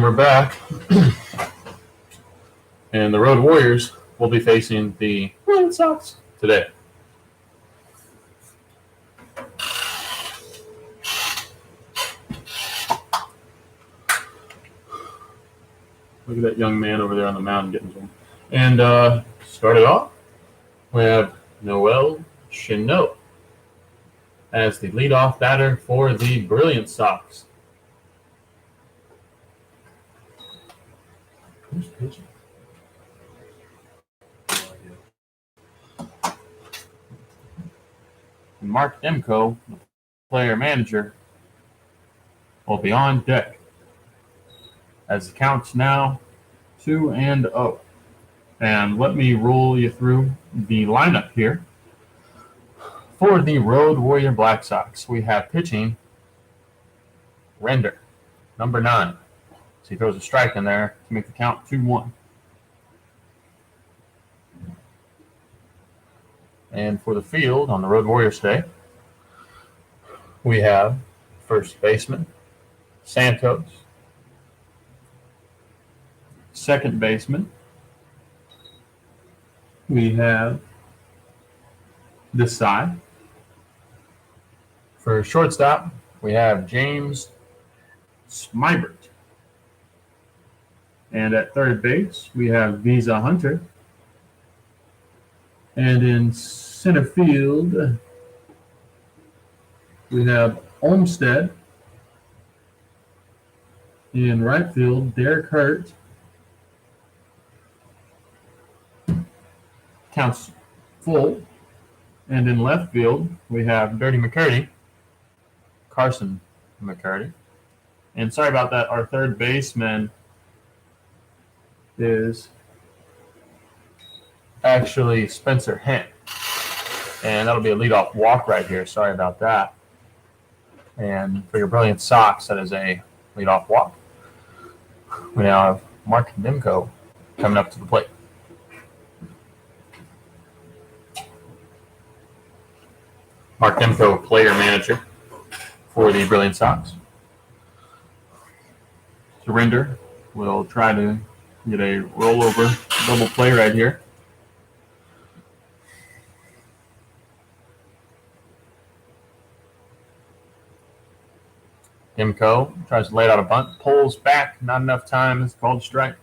And we're back. And the Road Warriors will be facing the Red Sox today. Look at that young man over there on the mound getting to him. And start it off, we have Noel Chenot as the leadoff batter for the Brillance Sox. Who's pitching? And Mark Demko, the player manager, will be on deck as the count's now 2-0. And let me roll you through the lineup here. For the Road Warrior Black Sox, we have pitching Render, number 9. So he throws a strike in there to make the count 2-1. And for the field on the Road Warriors Day, we have first baseman Santos, second baseman we have this side. For shortstop, we have James Smybert. And at third base, we have Visa Hunter. And in center field, we have Olmsted. In right field, Derek Hurt. Counts full. And in left field, we have Dirty McCurdy, Carson McCurdy. And sorry about that, our third baseman is actually Spencer Hent. And that'll be a leadoff walk right here. Sorry about that. And for your Brilliant Sox, that is a leadoff walk. We now have Mark Demko coming up to the plate. Mark Demko, player manager for the Brilliant Sox. Surrender will try to get a rollover double play right here. Demko tries to lay out a bunt, pulls back, not enough time, it's called a strike.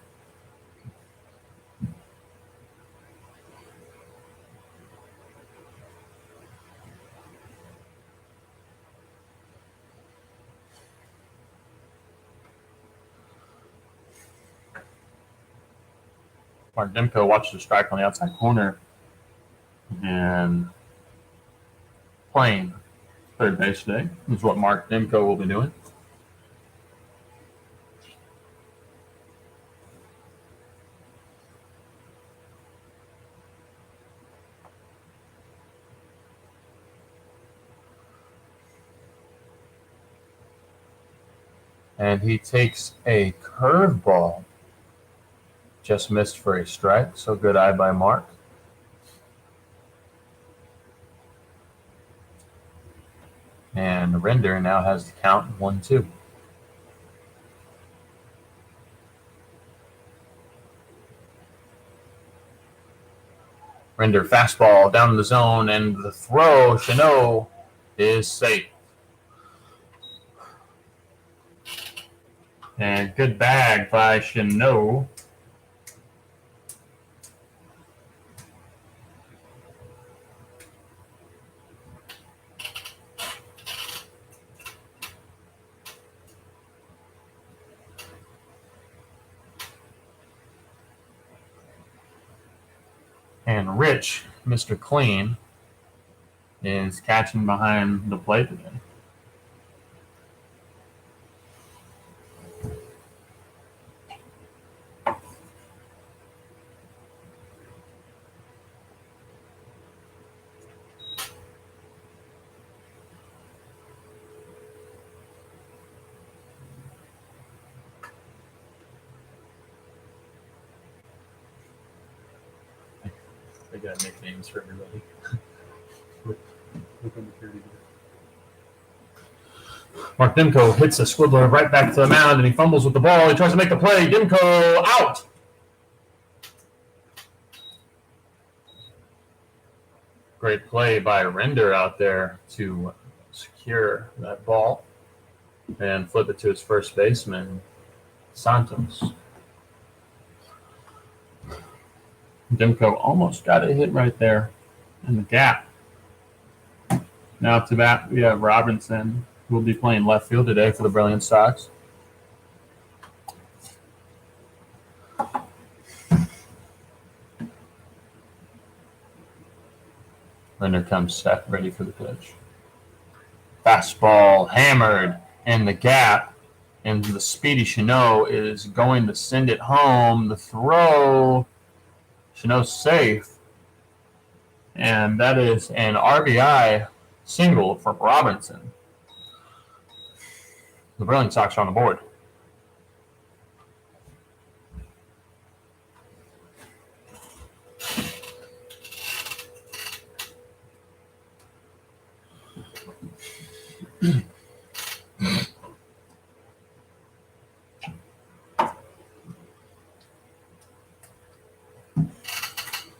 Mark Demko watches the strike on the outside corner and playing third base today. This is what Mark Demko will be doing. And he takes a curveball. Just missed for a strike, so good eye by Mark. And Render now has the count 1-2. Render fastball down in the zone, and the throw, Chenot, is safe. And good bag by Chenot. And Rich, Mr. Clean, is catching behind the plate again. They got nicknames for everybody. Mark Dimko hits a squibbler right back to the mound, and he fumbles with the ball. He tries to make the play. Dimko out. Great play by Render out there to secure that ball and flip it to his first baseman, Santos. Dimko almost got a hit right there in the gap. Now up to bat, we have Robinson, who will be playing left field today for the Brilliance Sox. Render comes set, ready for the pitch. Fastball hammered in the gap, and the speedy Cano is going to send it home. The throw, Cano's safe, and that is an RBI single from Robinson. The Brillance Sox are on the board.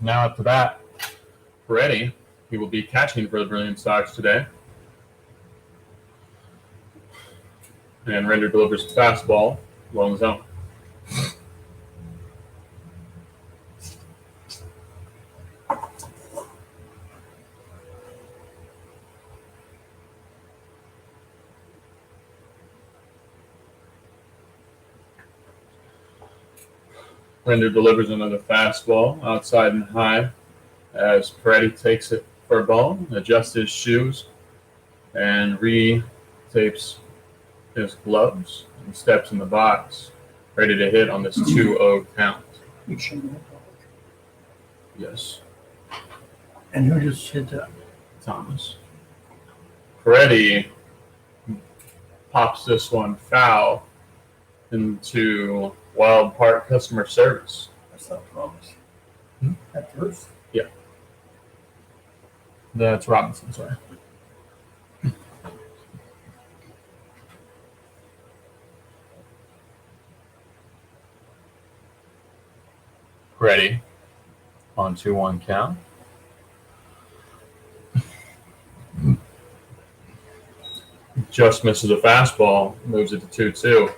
Now up to bat, Peretti. He will be catching for the Brilliance Sox today. And Render delivers the fastball low in the zone. Render delivers another fastball outside and high as Peretti takes it for a ball, adjusts his shoes, and re-tapes his gloves and steps in the box, ready to hit on this 2-0 count. Yes. And who just hit that? Thomas. Peretti pops this one foul into Wild Park customer service. That's not Thomas. Hmm? At first? Yeah. That's Robinson, sorry. Ready on 2-1 count. Just misses a fastball, moves it to 2-2.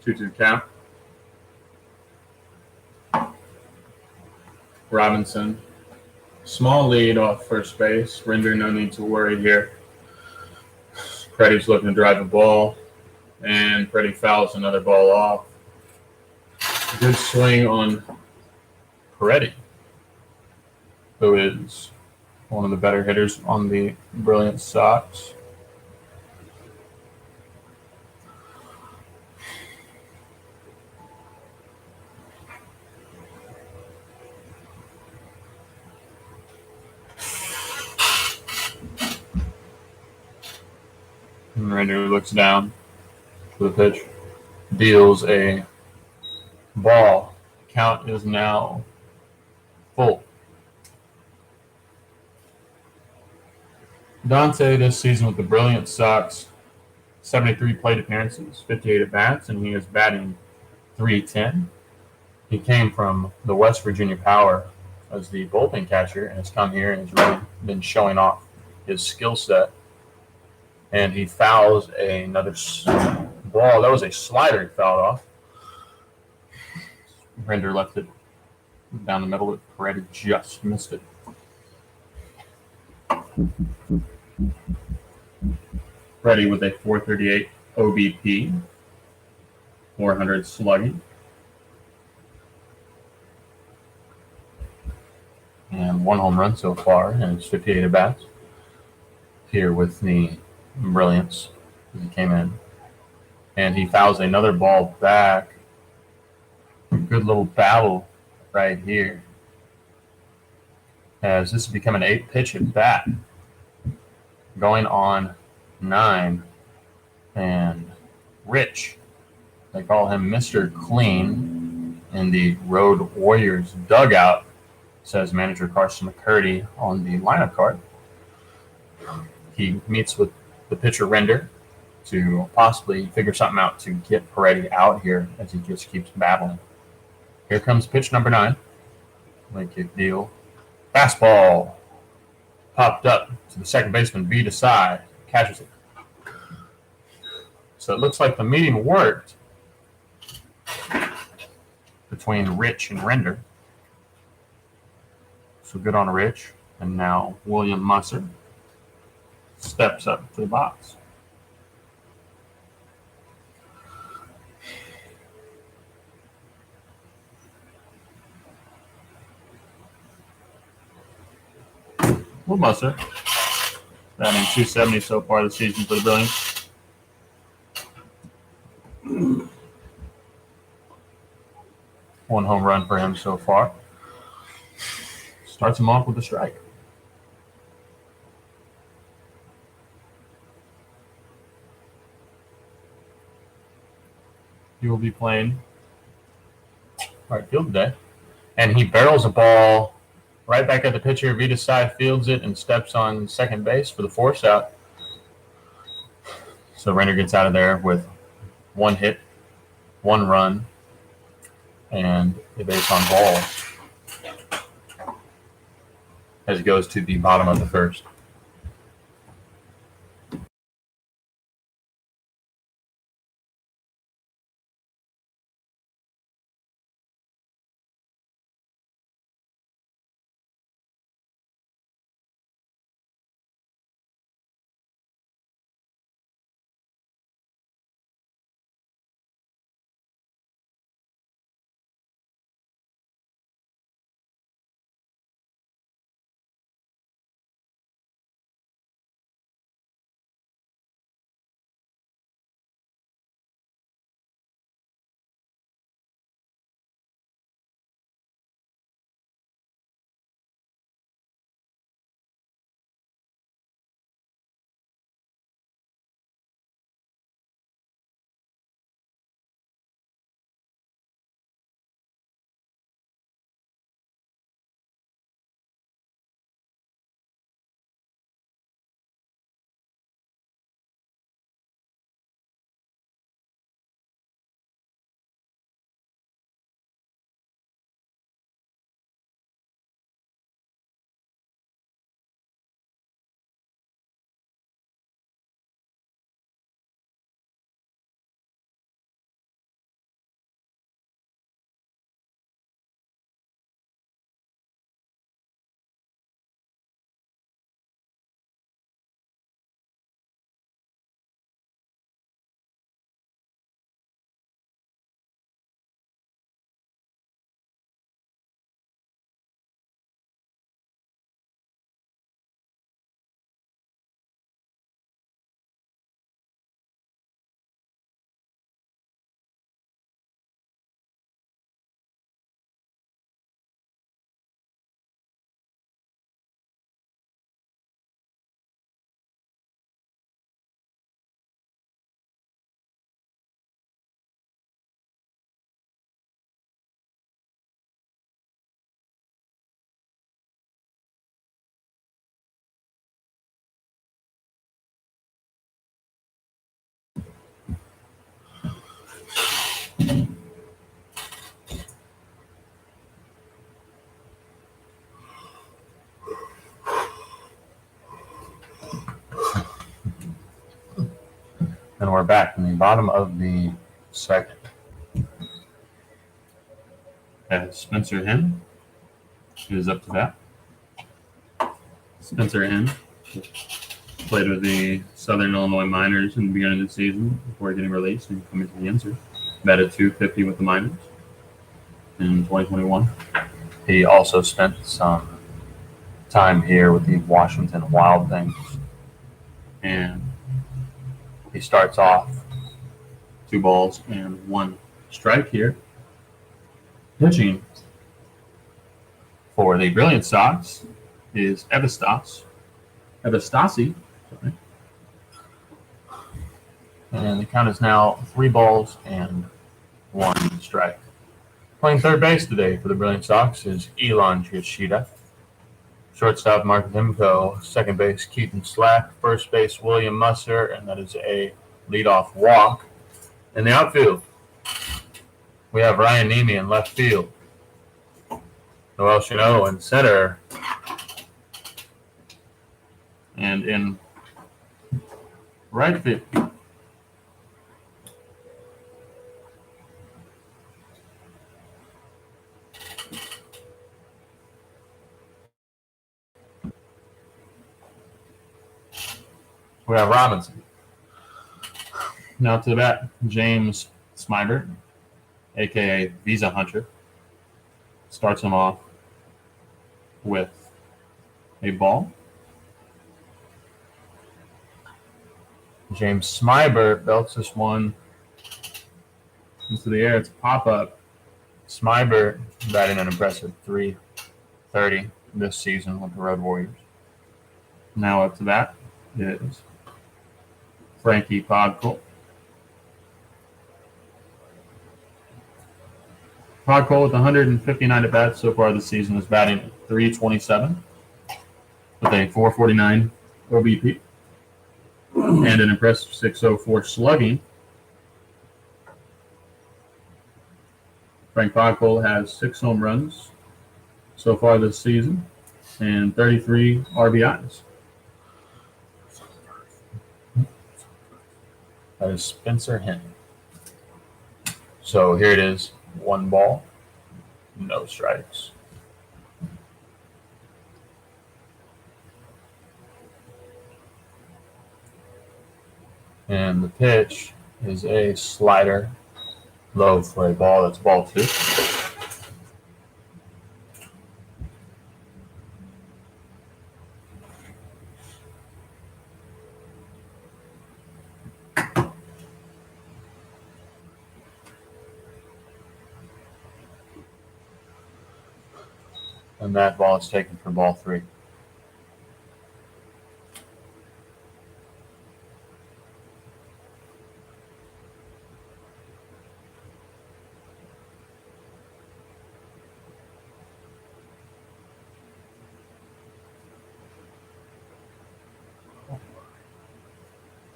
Two count. Robinson. Small lead off first base. Render, no need to worry here. Peretti's looking to drive a ball, and Peretti fouls another ball off. Good swing on Peretti, who is one of the better hitters on the Brilliance Sox. And Render looks down for the pitch, deals a ball. Count is now full. Dante this season with the Brilliance Sox, 73 plate appearances, 58 at-bats, and he is batting .310. He came from the West Virginia Power as the bullpen catcher and has come here and has really been showing off his skill set. And he fouls another ball. That was a slider he fouled off. Render left it down the middle, but Peretti just missed it. Peretti with a .438 OBP, 400 slugging, and one home run so far, and it's 58 at-bats here with the Brilliance as he came in. And he fouls another ball back. Good little battle right here, as this has become an 8-pitch at bat, going on 9. And Rich, they call him Mr. Clean in the Road Warriors dugout, says manager Carson McCurdy on the lineup card. He meets with the pitcher Render to possibly figure something out to get Peretti out here as he just keeps battling. Here comes pitch number 9. Late kick deal. Fastball popped up to the second baseman, V to side, catches it. So it looks like the meeting worked between Rich and Render. So good on Rich. And now William Musser steps up to the box. Will Musser, batting .270 so far this season for the Brilliance. One home run for him so far. Starts him off with a strike. He will be playing right field today. And he barrels a ball right back at the pitcher. Vita side fields it and steps on second base for the force out. So Render gets out of there with 1 hit, 1 run, and a base on balls as it goes to the bottom of the first. And we're back in the bottom of the second. As Spencer Hen is up to bat. Spencer Hen played with the Southern Illinois Miners in the beginning of the season before getting released and coming to the insert. Batted .250 with the Miners in 2021. He also spent some time here with the Washington Wild Things. And he starts off 2 balls and 1 strike here. Pitching For the Brilliance Sox is Evastasi. Sorry. And the count is now 3 balls and 1 strike. Playing third base today for the Brilliant Sox is Elon Yoshida. Shortstop Mark Dimko. Second base Keaton Slack. First base William Musser, and that is a leadoff walk. In the outfield, we have Ryan Nemi in left field. Noel Chanot in center. And in right field, we have Robinson. Now to the bat, James Smibert, a.k.a. Visa Hunter, starts him off with a ball. James Smibert belts this one into the air. It's a pop-up. Smibert batting an impressive .330 this season with the Road Warriors. Now up to bat is Frankie Podkol. Podkol with 159 at-bats so far this season is batting .327 with a .449 OBP and an impressive .604 slugging. Frank Podkol has 6 home runs so far this season and 33 RBIs. That is Spencer Henry. So here it is. 1 ball, no strikes. And the pitch is a slider, low for a ball. That's ball 2. And that ball is taken for ball 3.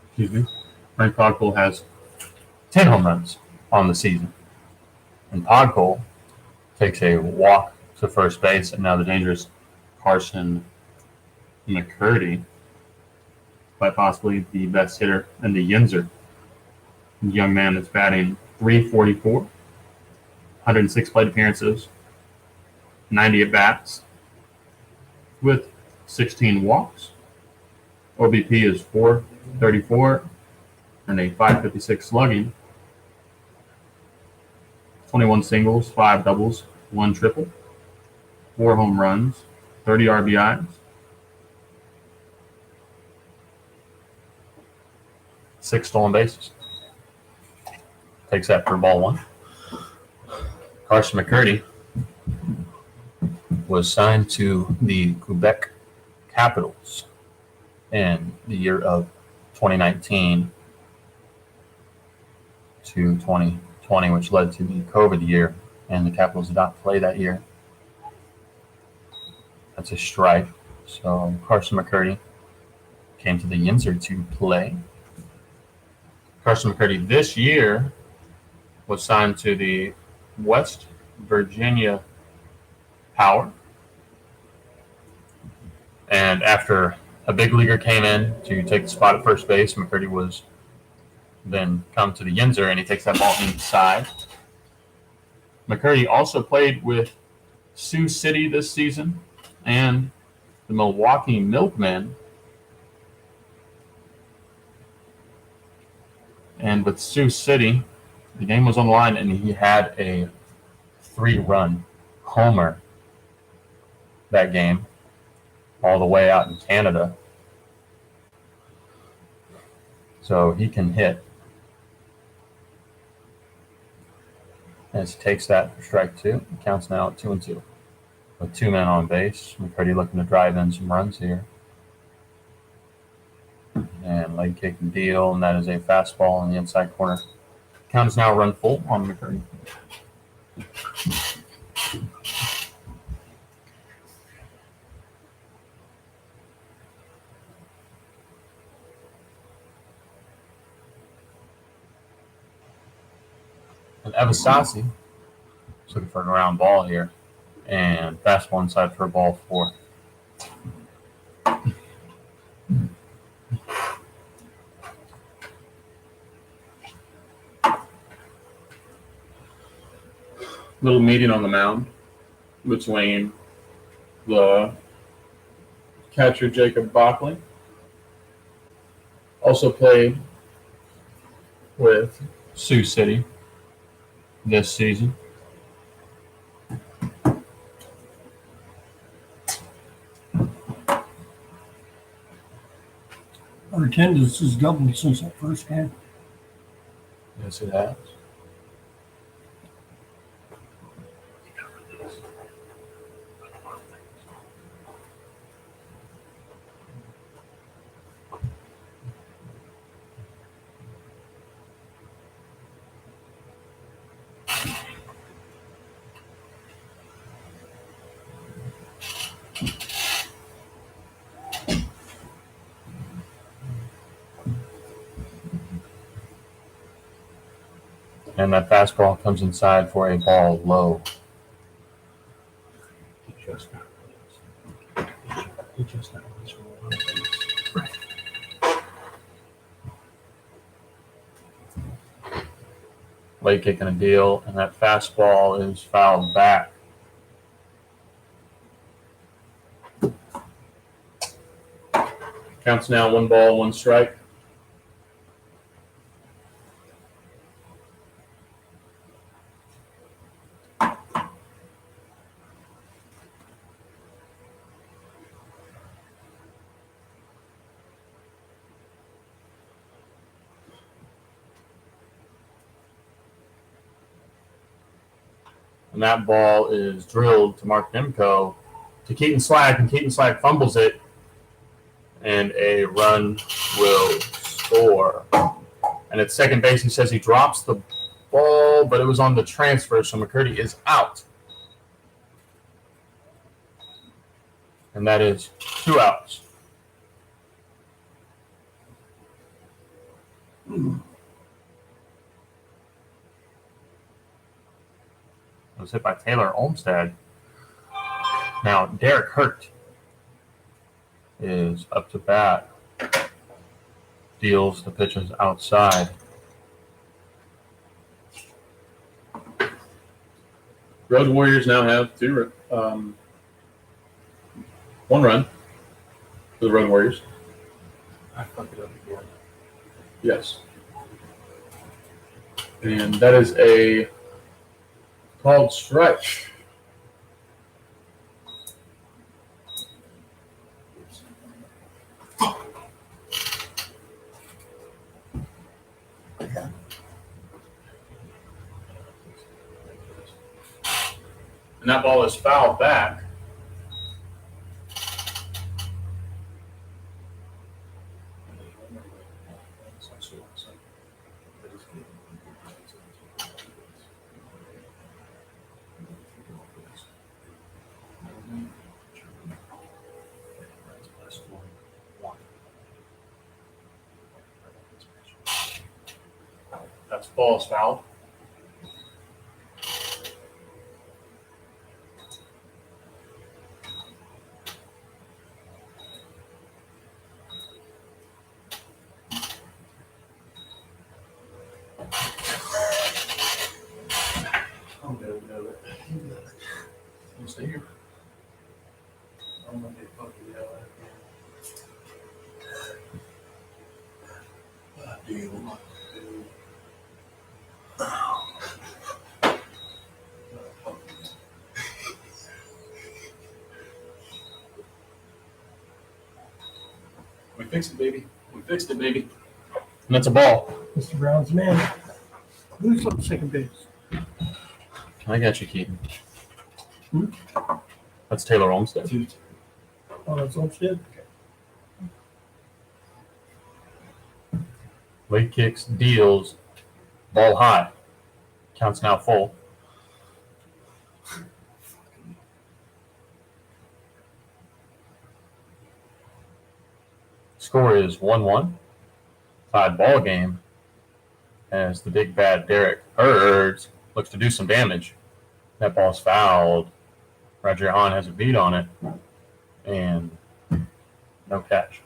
Excuse me. Frank Podkol has 10 home runs on the season. And Podkol takes a walk to first base, and now the dangerous Carson McCurdy, quite possibly the best hitter in the Yinzer. The young man is batting .344, 106 plate appearances, 90 at-bats, with 16 walks. OBP is .434 and a .556 slugging. 21 singles, 5 doubles, 1 triple. 4 home runs, 30 RBIs, 6 stolen bases. Takes that for ball 1. Carson McCurdy was signed to the Quebec Capitals in the year of 2019 to 2020, which led to the COVID year, and the Capitals did not play that year. That's a strike. So Carson McCurdy came to the Yinzer to play. Carson McCurdy this year was signed to the West Virginia Power. And after a big leaguer came in to take the spot at first base, McCurdy was then come to the Yinzer, and he takes that ball inside. McCurdy also played with Sioux City this season and the Milwaukee Milkmen. And with Sioux City, the game was on the line, and he had a 3-run homer that game all the way out in Canada. So he can hit. As he takes that for strike 2, it counts now at 2-2. with 2 men on base. McCurdy looking to drive in some runs here. And leg kick and deal, and that is a fastball in the inside corner. Count is now run full on McCurdy. And Evasasi is looking for a ground ball here. And fastball inside for ball 4. Little meeting on the mound between the catcher Jacob Bockley, also played with Sioux City this season. Our attendance has doubled since that first game. Yes, it has. And that fastball comes inside for a ball low. Late kick and a deal, and that fastball is fouled back. Counts now 1 ball, 1 strike. And that ball is drilled to Mark Demko to Keaton Slack, and Keaton Slack fumbles it, and a run will score. And at second base, he says he drops the ball, but it was on the transfer, so McCurdy is out. And that is 2 outs. It was hit by Taylor Olmstead. Now, Derek Hurt is up to bat. Deals the pitches outside. Road Warriors now have 1 run for the Road Warriors. I fucked it up again. Yes. And that is a called strike. And that ball is fouled back. That's ball is fouled. Stay here. I'm gonna get fucking yelled at again. Deal. We fixed it, baby. We fixed it, baby. And that's a ball. Mr. Brown's man. Who's on second base? I got you, Keaton. That's Taylor Olmsted. Oh, that's Olmsted? Late kicks, deals, ball high. Counts now full. Score is 1-1. Tied ball game as the big bad Derek Hurds looks to do some damage. That ball's fouled. Roger Hahn has a beat on it. And no catch.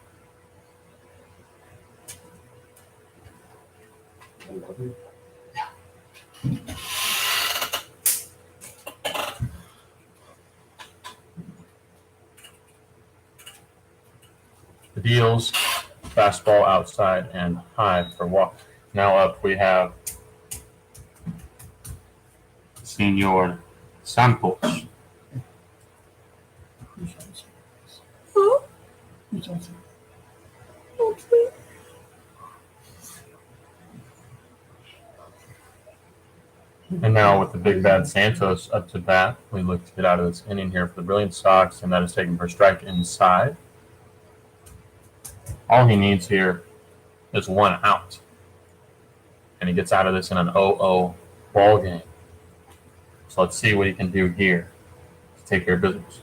The deals, fastball outside and high for walk. Now up we have Senor Santos. Who's on second? And now with the big bad Santos up to bat, we look to get out of this inning here for the Brilliance Sox, and that is taken for strike inside. All he needs here is 1 out. And he gets out of this in an 0-0 ball game. So let's see what he can do here to take care of business.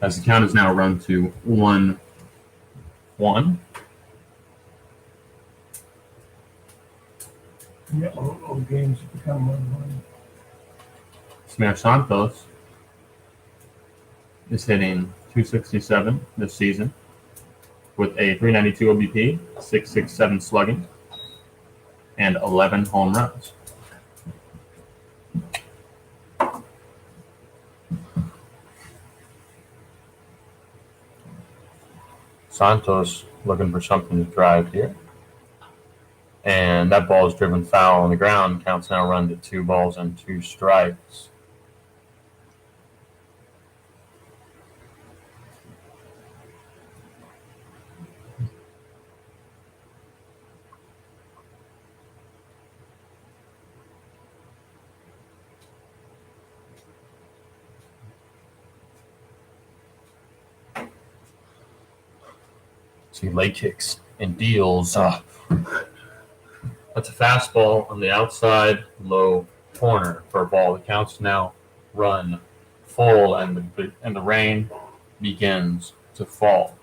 As the count is now run to 1-1. Yeah, all games have become 1-1. Samir Santos is hitting .267 this season with a .392 OBP, .667 slugging, and 11 home runs. Santos looking for something to drive here. And that ball is driven foul on the ground. Counts now run to 2 balls and 2 strikes. See, late kicks and deals. That's a fastball on the outside low corner for a ball. The counts now run full, and the rain begins to fall.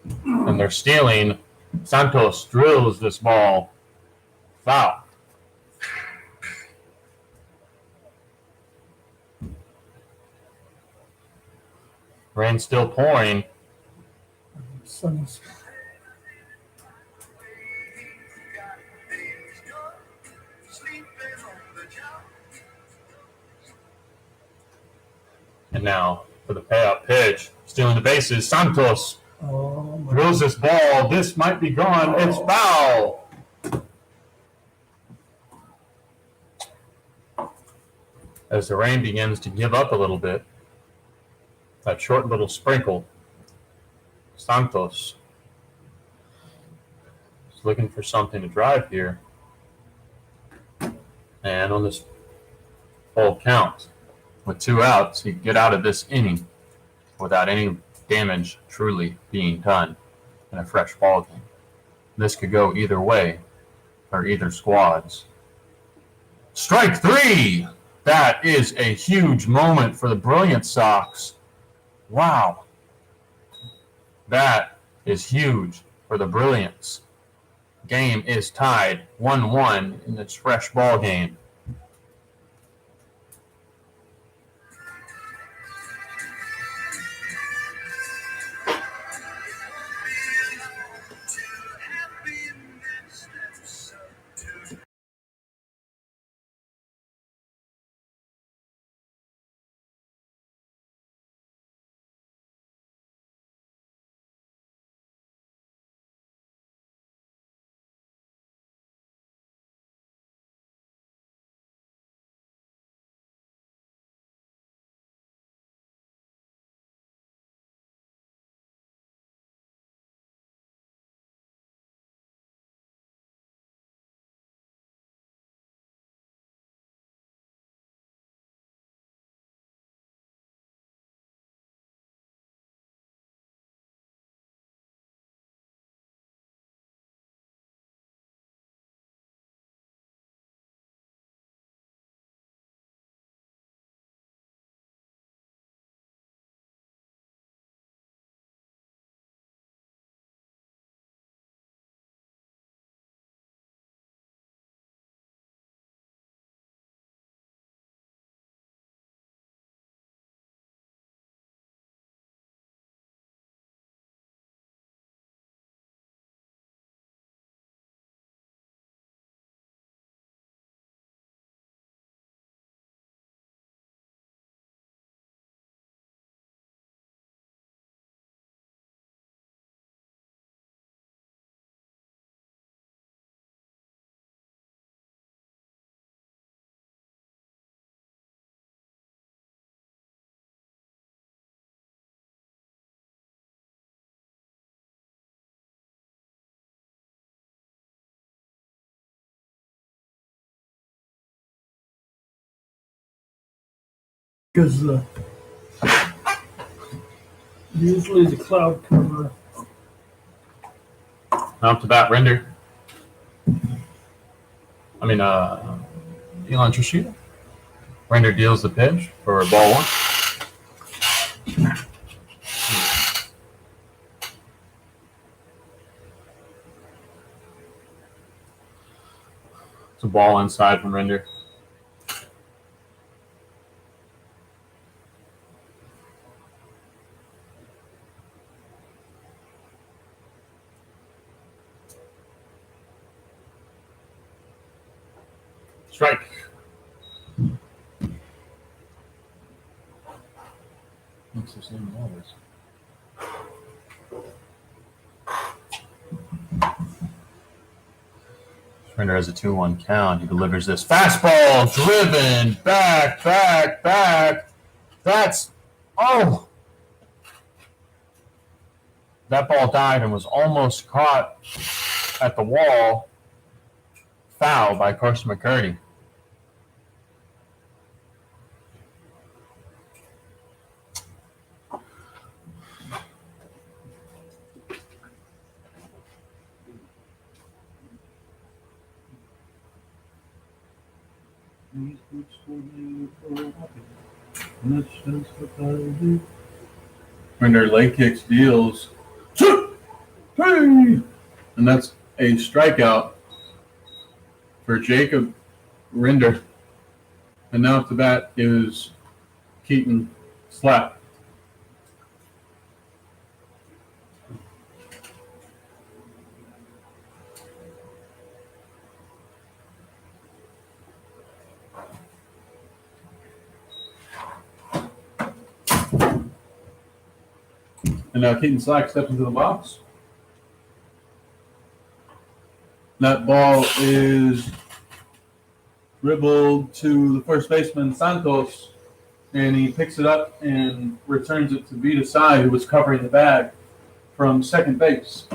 And they're stealing. Santos drills this ball foul. Rain still pouring. Sun's And now for the payout pitch, stealing the bases, Santos drills this ball. This might be gone. It's foul. As the rain begins to give up a little bit, that short little sprinkle, Santos is looking for something to drive here. And on this full count, with 2 outs, he can get out of this inning without any damage truly being done in a fresh ball game. This could go either way for either squads. Strike 3! That is a huge moment for the Brilliance Sox. Wow. That is huge for the Brilliance. Game is tied 1-1 in this fresh ball game. Because usually the cloud cover. Out to bat, Render. Elon Trishita. Render deals the pitch for ball one. It's a ball inside from Render. Strike. Looks the same as always. Render has a 2-1 count. He delivers this fastball, driven back. That's that ball died and was almost caught at the wall. Foul by Carson McCurdy. Render leg kicks, deals. And that's a strikeout for Jacob Render. And now at the bat is Keaton Slap. And now Keaton Slack steps into the box. That ball is dribbled to the first baseman, Santos, and he picks it up and returns it to Vita Sai, who was covering the bag from second base.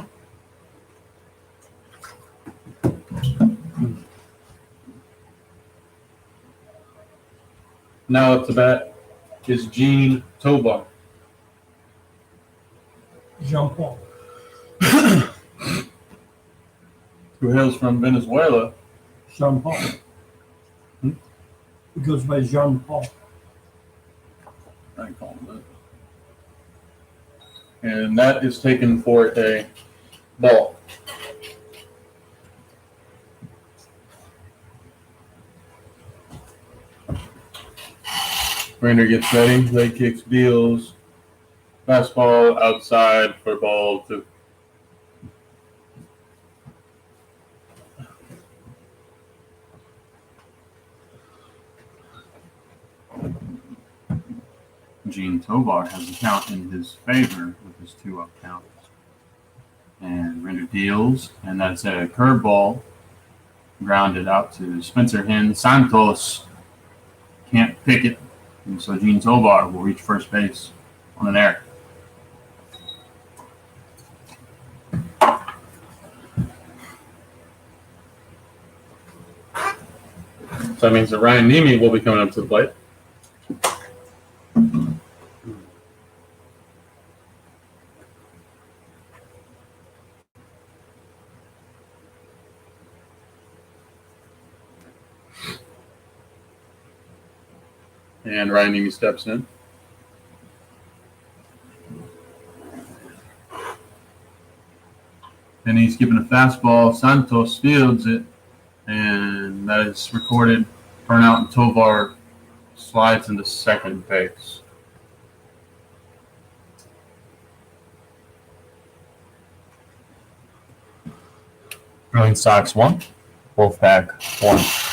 Now up to bat is Gene Tovar. Jean-Paul. Who hails from Venezuela. Jean-Paul. It goes by Jean-Paul. I call him that. And that is taken for a ball. Render gets ready, leg kicks, deals, fastball outside for ball two. Gene Tovar has the count in his favor with his 2-up count. And Render deals, and that's a curveball grounded out to Spencer Hinn. Santos can't pick it, and so Gene Tovar will reach first base on an error. So that means that Ryan Nemi will be coming up to the plate. And Ryan Nemi steps in. And he's given a fastball. Santos fields it, and that is recorded. Turnout, and Tovar slides into second base. Brilliance Sox 1, Wolfpack 1.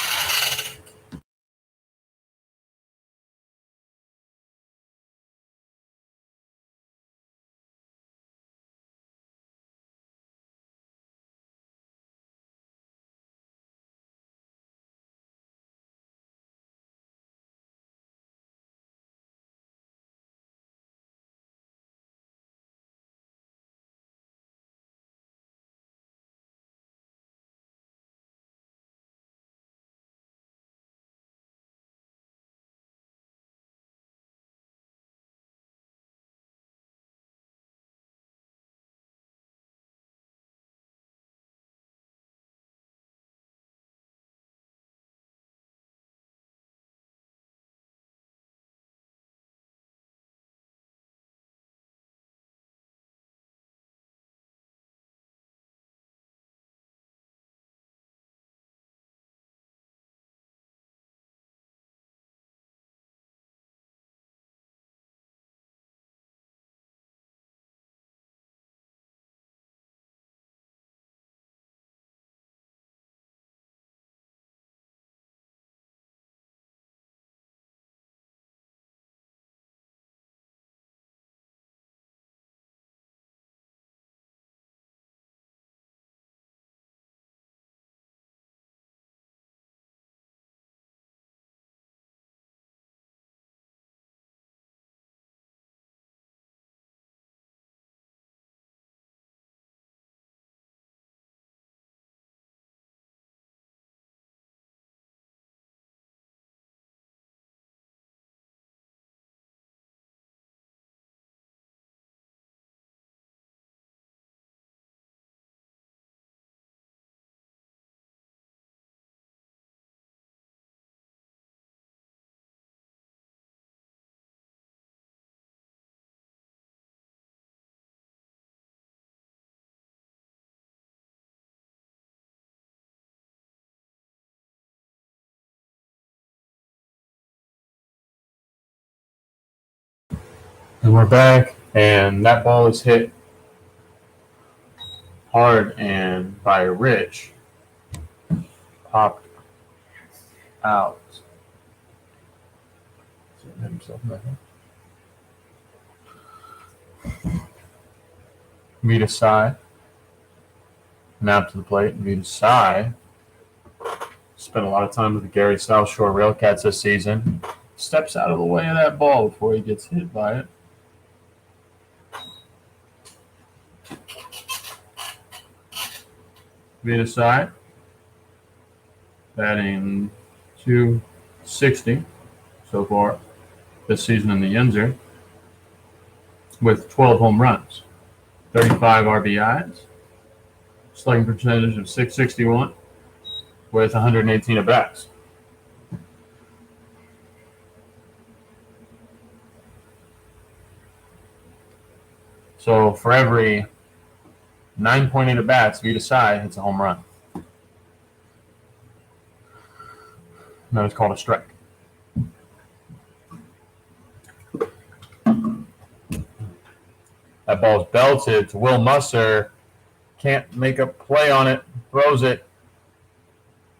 And we're back, and that ball is hit hard and by Rich. Popped out. Himself back. Vita side. Now to the plate. Vita side. Spent a lot of time with the Gary South Shore Railcats this season. Steps out of the way of that ball before he gets hit by it. Vita side. Batting .260 so far this season in the Yinzer with 12 home runs, 35 RBIs, slugging percentage of .661 with 118 at-bats. So for every 9.8 at-bats, Vita side hits a home run. That is called a strike. That ball is belted to Will Musser. Can't make a play on it. Throws it.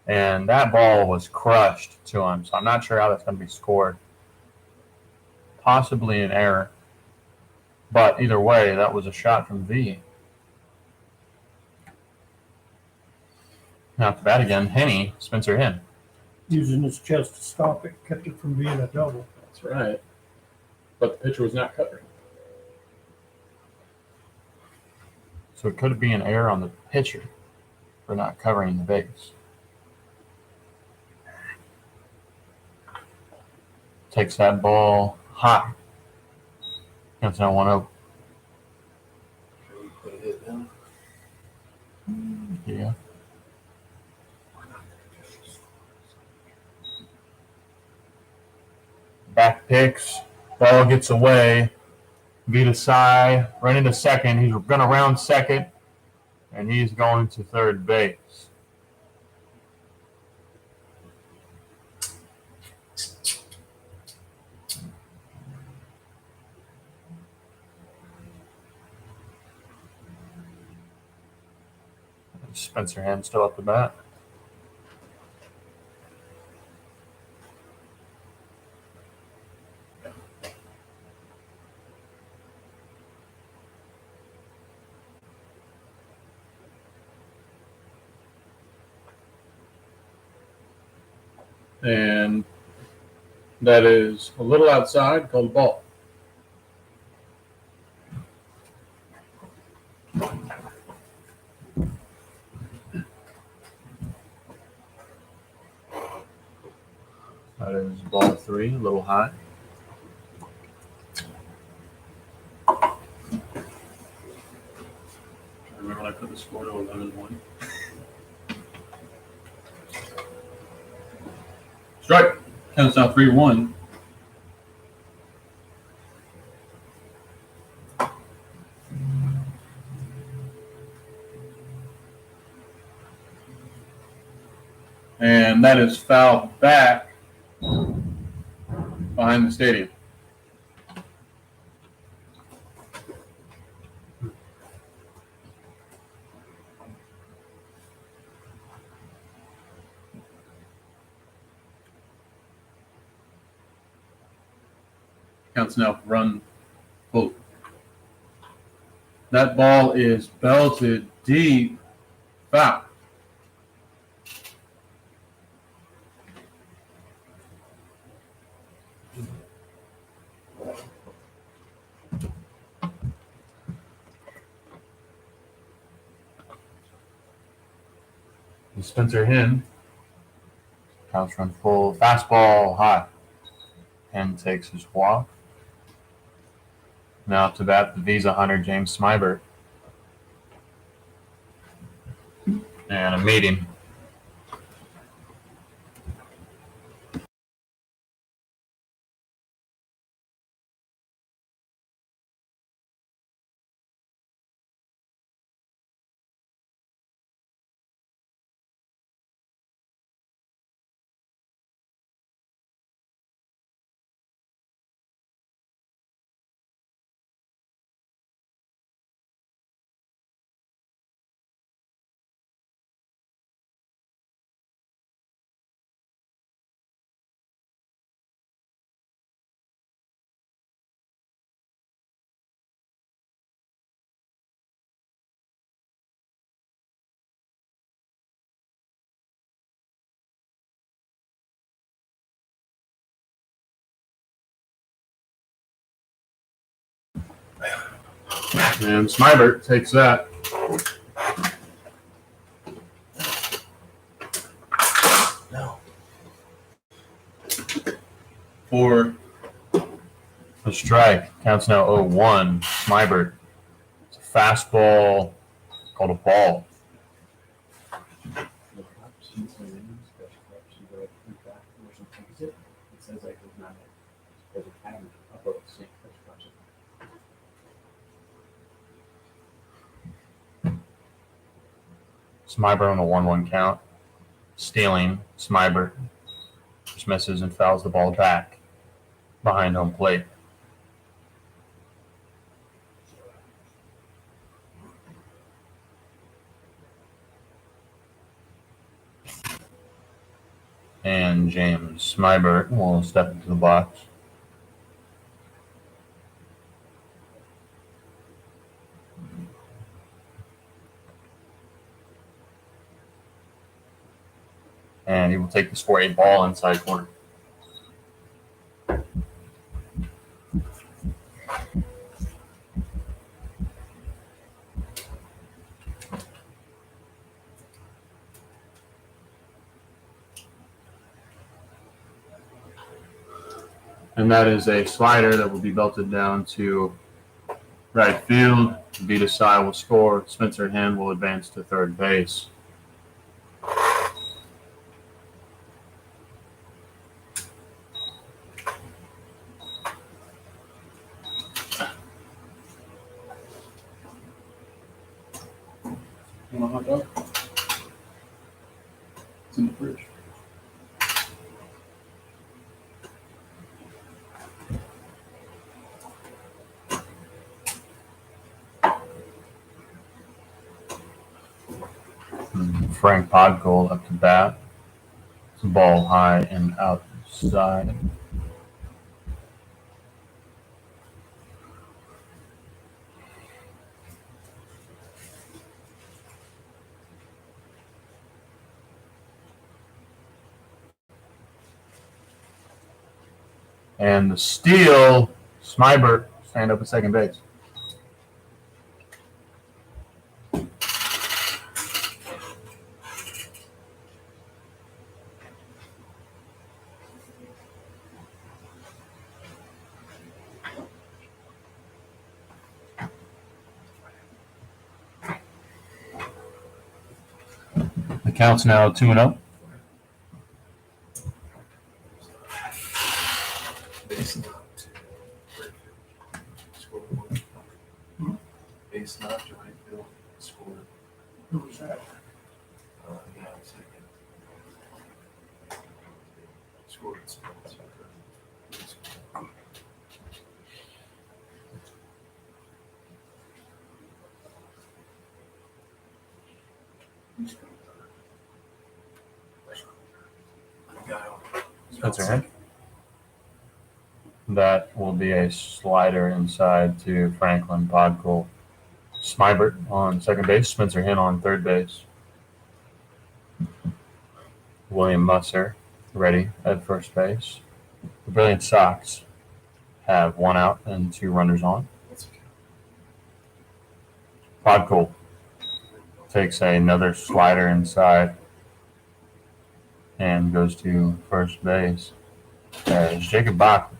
And that ball was crushed to him. So I'm not sure how that's going to be scored. Possibly an error. But either way, that was a shot from V. Now to bat again, Henny, Spencer Hen. Using his chest to stop it, kept it from being a double. That's right. But the pitcher was not covering. So it could be an error on the pitcher for not covering the base. Takes that ball high. Counts now 1-0. Yeah. Back picks. Ball gets away. Vita Sai right into second. He's going to round second. And he's going to third base. Spencer Hen still up the bat. And that is a little outside, called a ball. That is ball 3, a little high. I remember when I put the score to 11-1. Strike. Counts out 3-1. And that is fouled back behind the stadium. Counts now run full. That ball is belted deep. Foul. Spencer Hen counts run full. Fastball high. Hen takes his walk. Now to bat the Visa Hunter, James Smybert. And a meeting. And Smybert takes that. No. For a strike. Counts now 0-1. Smybert. It's a fastball called a ball. Smybert on a 1-1 count. Stealing. Smybert just misses and fouls the ball back behind home plate. And James Smybert will step into the box. And he will take this for a ball inside corner. And that is a slider that will be belted down to right field. Vita Sai will score. Spencer Hen will advance to third base. You want a hot dog? It's in the fridge. Frank Podkol up to bat. It's a ball high and outside. And the steal, Smybert stand up at second base. The count's now 2-0. Base knocked. Scored one. Base knocked to right field. Scored. Who was that? Yeah, second. Scored. Spencer Hen. That will be a slider inside to Franklin Podkol. Smybert on second base. Spencer Hen on third base. William Musser ready at first base. The Brilliant Sox have 1 out and 2 runners on. Podkol takes another slider inside and goes to first base. As Jacob Bach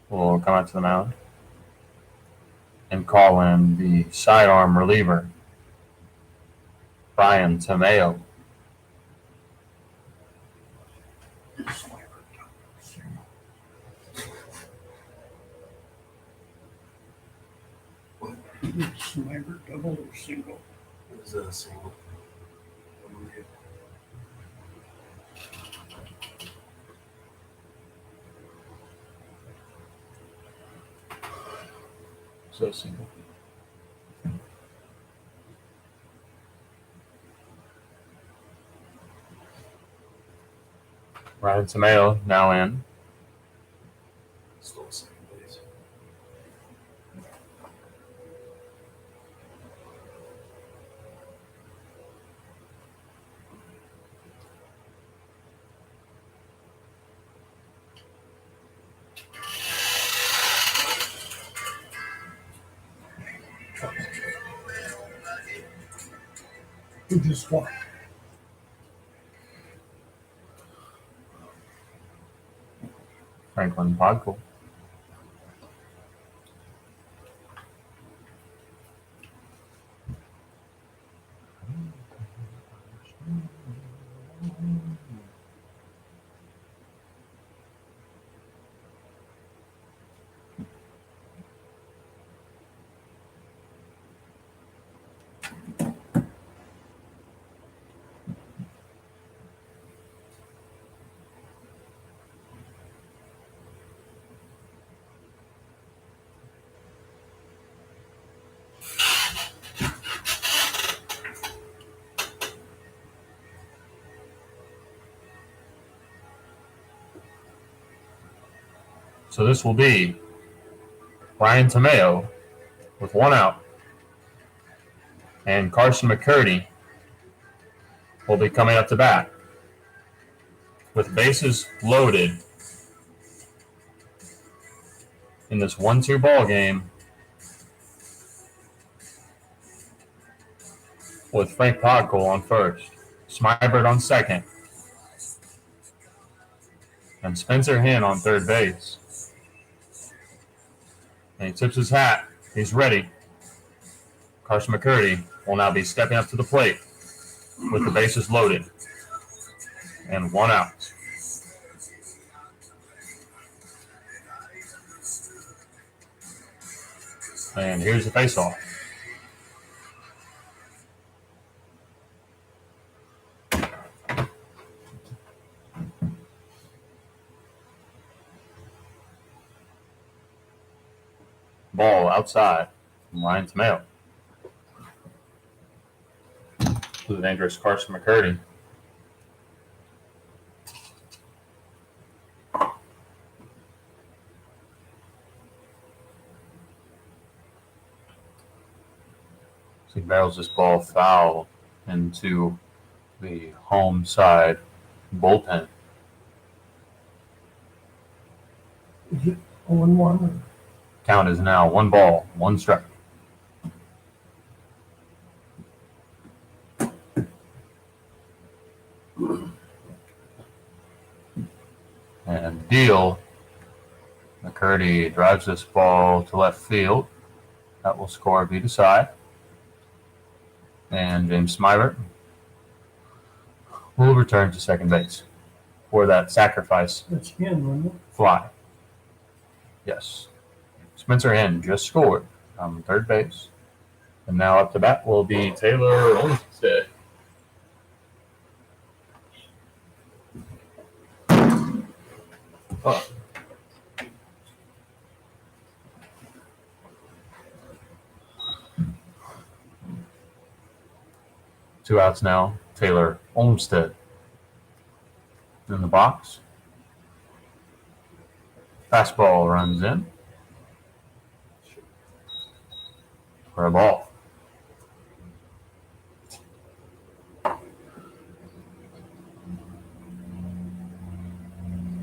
will come out to the mound and call in the sidearm reliever, Brian Tomeo. Smybert double or single? It was a single. So single. Ryan Tomeo now in. Still second base. Who just what? Franklin Podkul. So this will be Ryan Tomeo with 1 out. And Carson McCurdy will be coming up to bat. With bases loaded in this 1-2 ball game, with Frank Podkul on first, Smybert on second, and Spencer Hinn on third base. And he tips his hat. He's ready. Carson McCurdy will now be stepping up to the plate with the bases loaded and 1 out. And here's the faceoff. Ball outside from Ryan Tomeo. To the dangerous Carson McCurdy. So he barrels this ball foul into the home side bullpen. Is it 0-1? Count is now 1 ball, 1 strike. And deal. McCurdy drives this ball to left field. That will score B to side. And James Smybert will return to second base for that sacrifice That's him, wasn't it? fly. Yes. Spencer Hinn just scored from third base. And now up to bat will be Taylor Olmstead. Oh. Two outs now. Taylor Olmstead in the box. Fastball runs in for a ball.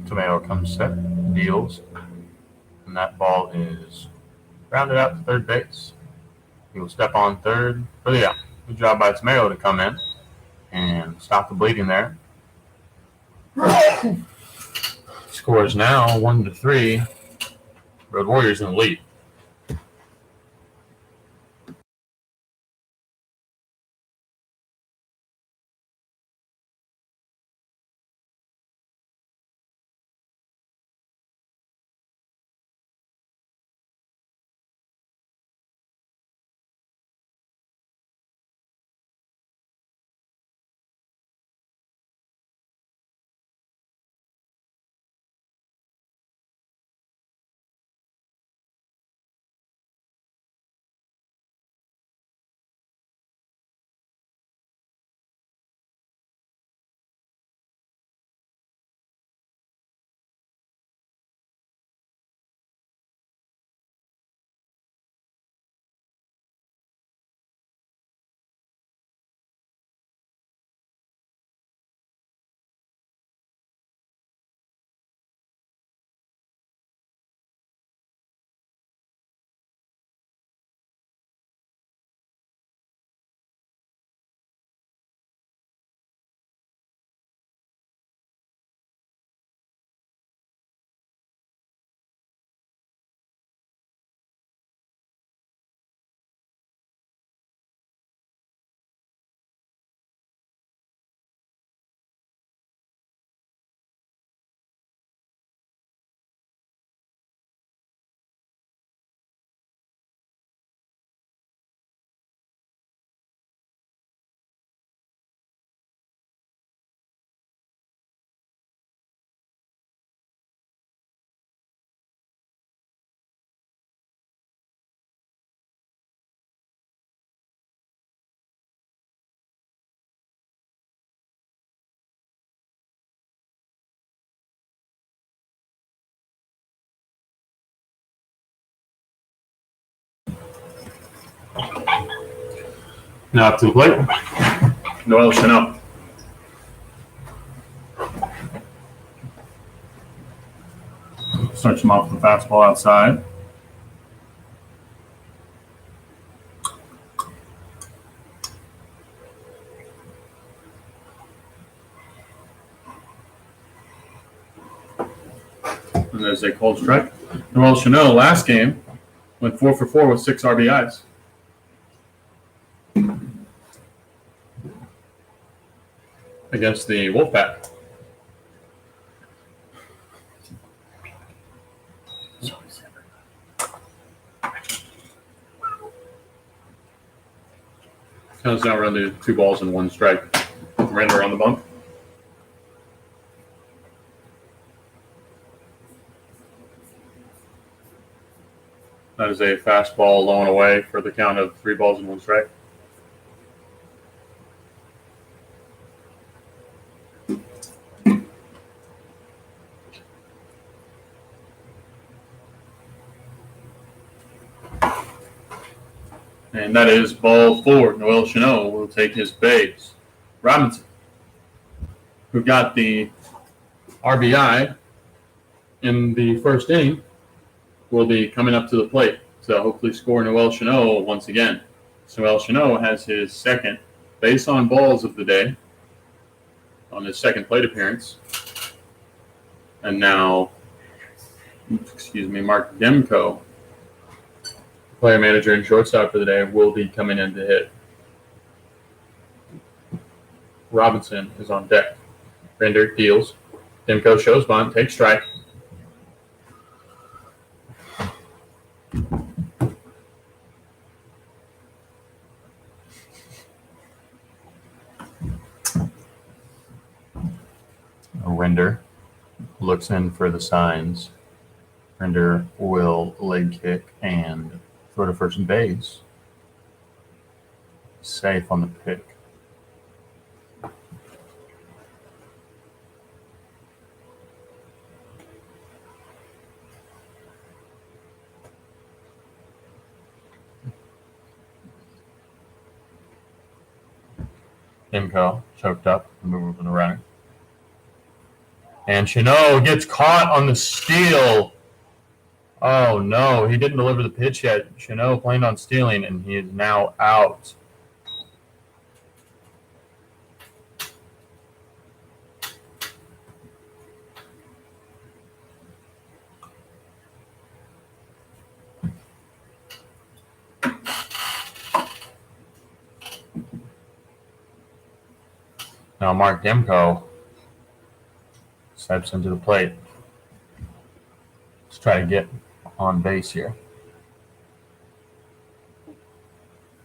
Tomeo comes set, deals, and that ball is rounded out to third base. He will step on third for the out. Good job by Tomeo to come in and stop the bleeding there. Scores now 1-3. Road Warriors in the lead. Now up to the plate. Noel Chanel. Starts him off with the fastball outside. And there's a cold strike. Noel Chanel last game went 4 for 4 with 6 RBIs. Against the Wolfpack. Counts now run to 2 balls and 1 strike. Render on the bump. That is a fastball low and away for the count of 3 balls and 1 strike. And that is ball 4. Noel Chanel will take his base. Robinson, who got the RBI in the first inning, will be coming up to the plate to hopefully score Noel Chanel once again. So Noel Chanel has his second base on balls of the day on his second plate appearance. And now, Mark Demko, player manager and shortstop for the day, will be coming in to hit. Robinson is on deck. Render deals. Demko shows bunt, takes strike. Render looks in for the signs. Render will leg kick and throw to first base. Safe on the pick. Demko choked up, moving the runner. And Chanel gets caught on the steal. Oh no, he didn't deliver the pitch yet. Chanel planned on stealing, and he is now out. Now Mark Demko steps into the plate. Let's try to get on base here.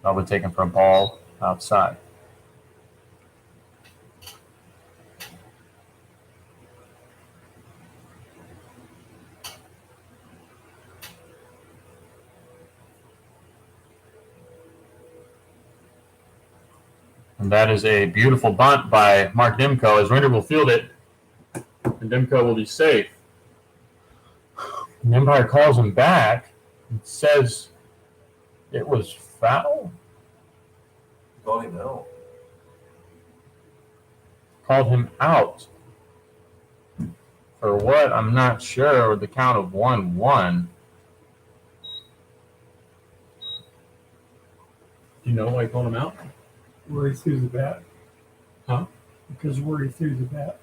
I'll be taken for a ball outside. And that is a beautiful bunt by Mark Demko as Render will field it. And Demko will be safe. The umpire calls him back and says it was foul. Called him out. Called him out. For what? I'm not sure. With the count of 1-1. Do you know why he called him out? Where he threw the bat. Huh? Because where he threw the bat.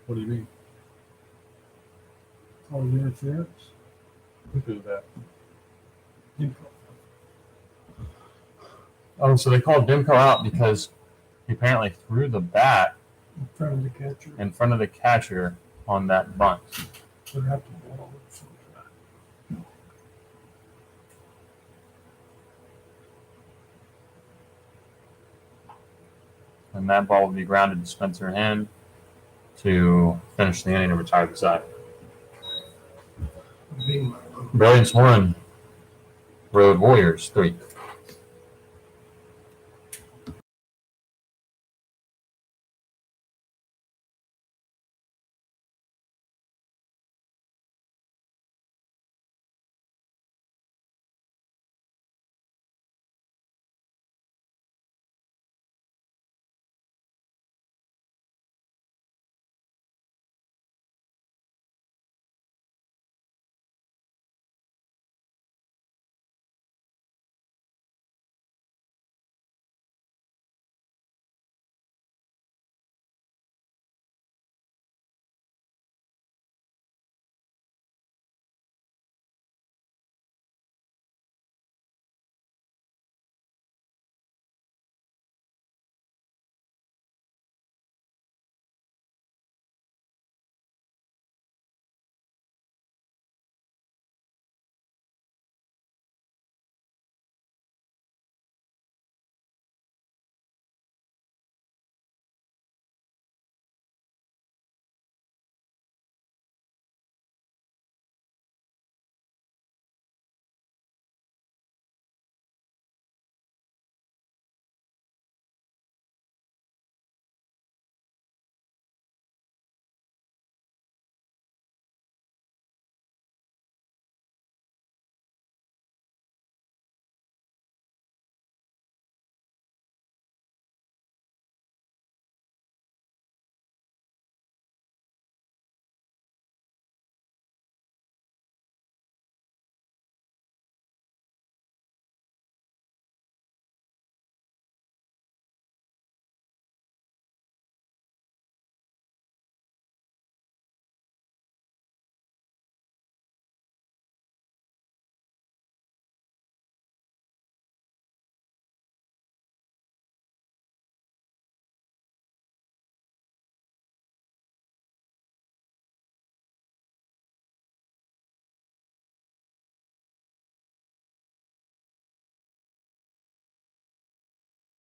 What do you mean? Called interference. Who threw that? Demko. Oh, so they called Demko out because he apparently threw the bat In front of the catcher. in front of the catcher on that bunt. Would have to blow it sometime. And that ball will be grounded to Spencer Hen to finish the inning and retire the side. Brilliance 1, Road Warriors 3.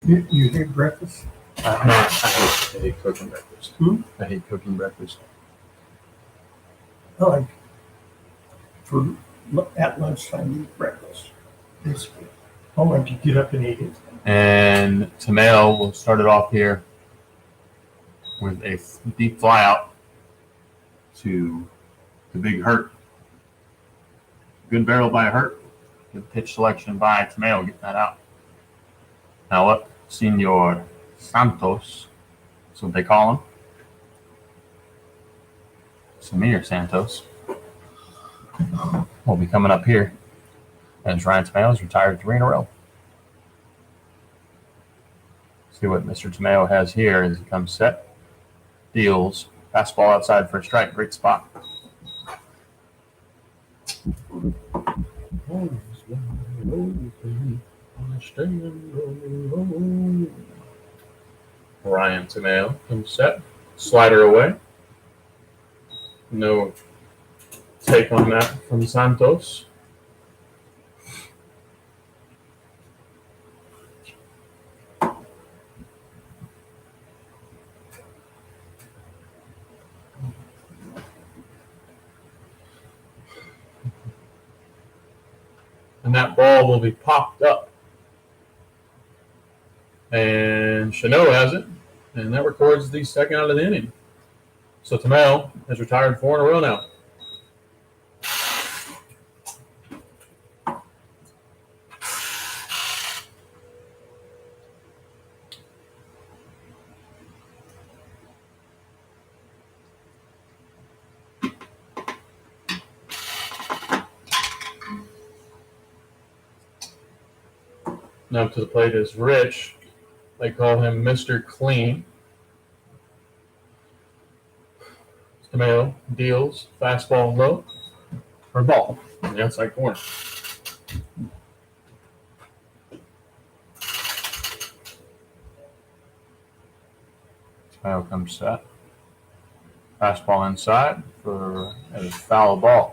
You hate breakfast? I hate cooking breakfast. Hmm? I hate cooking breakfast. I like at lunchtime to eat breakfast. Basically, I like to get up and eat it. And Tameo will start it off here with a deep fly out to the big hurt. Good barrel by Hurt. Good pitch selection by Tameo getting that out. Now up, Senor Santos. That's what they call him. Samir Santos will be coming up here as Ryan Tameo's retired 3 in a row. See what Mr. Tameo has here as he comes set. Deals. Fastball outside for a strike. Great spot. Ryan Tameo comes set. Slider away. No take on that from Santos. And that ball will be popped up. And Chanot has it. And that records the second out of the inning. So Tameo has retired 4 in a row now. Now to the plate is Rich. They call him Mr. Clean. Tameo deals fastball low for a ball in the outside corner. Tameo comes set. Fastball inside for a foul ball.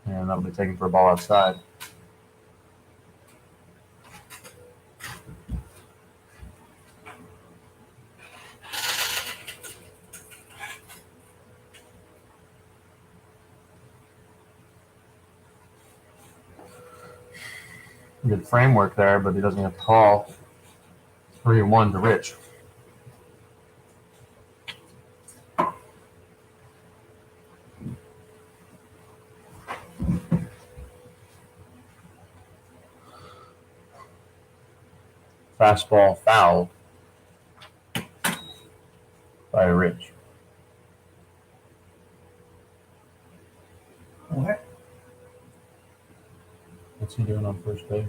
And that'll be taken for a ball outside. Good framework there, but he doesn't have to call. 3-1 to Rich. Fastball fouled by Rich. What? What's he doing on first base?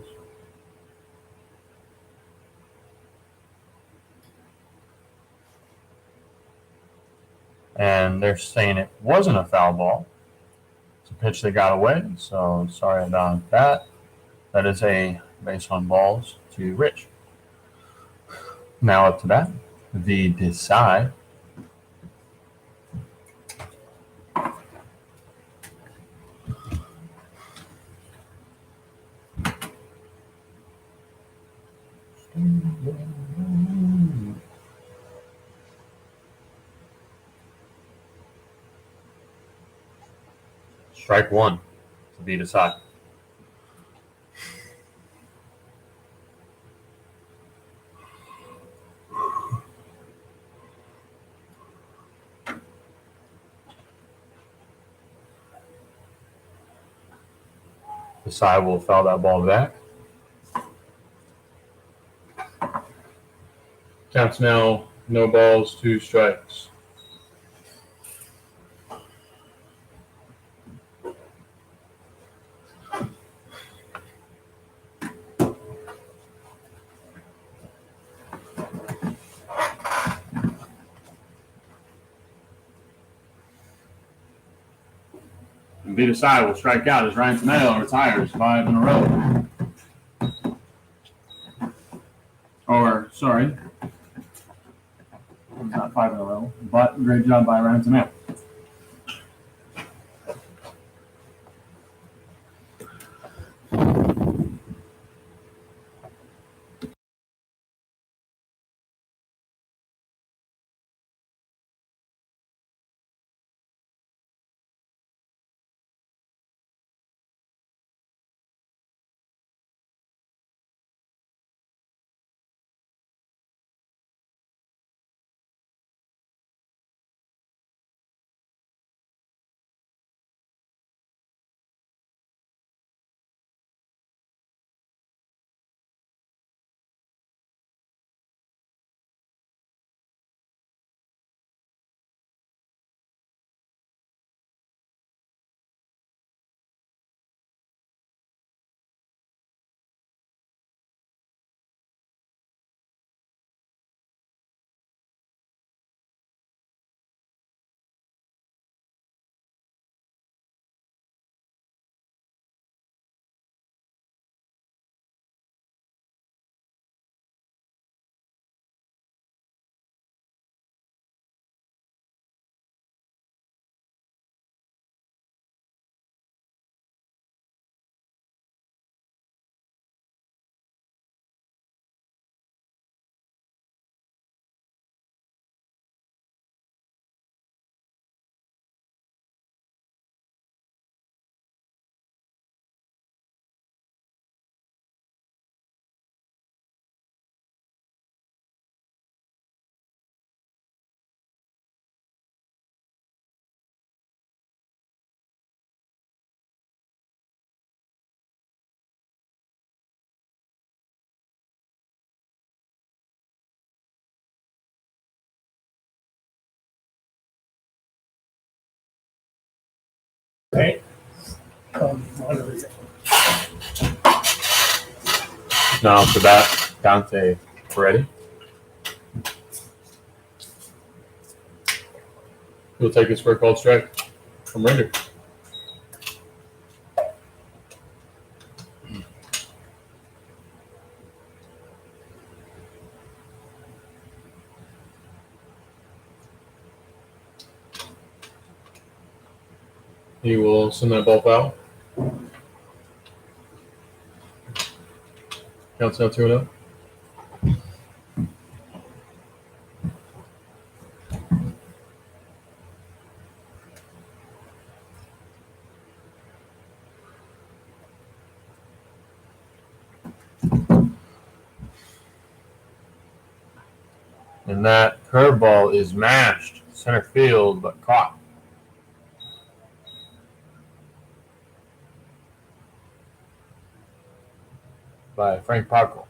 And they're saying it wasn't a foul ball. It's a pitch that got away, so sorry about that. That is a base on balls to Rich. Now up to bat, the Desai. Strike 1 to be Desai. Desai will foul that ball back. Counts now, no balls, 2 strikes. Vita Sai will strike out as Ryan Tannehill retires 5 in a row. Or, sorry, not 5 in a row, but great job by Ryan Tannehill. Right? Now for that, Dante Ferretti. He'll take his first called strike from Render. He will send that ball foul. Counts now 2-0. And that curveball is mashed center field, but caught by Frank Parkle.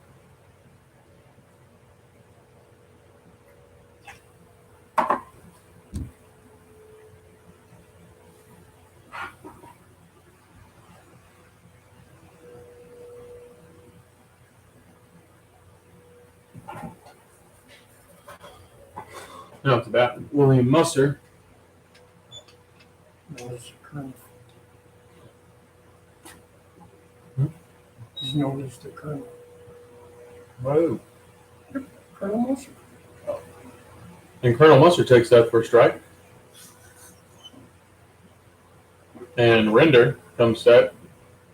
Now to bat, William Musser. Notice the Colonel. Hmm? He's noticed the Colonel. Whoa. Colonel Moser. And Colonel Musser takes that first strike. And Render comes set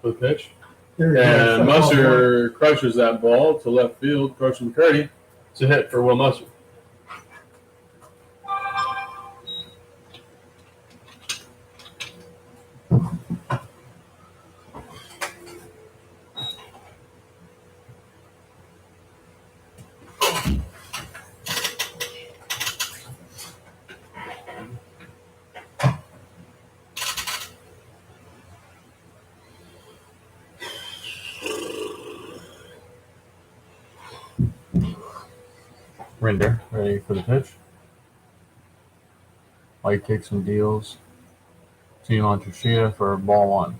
with the pitch. There he And is. Musser crushes that ball to left field, approaching McCurdy. It's a hit for Will Musser. Render ready for the pitch. White takes some deals. Team on Tushita for ball one.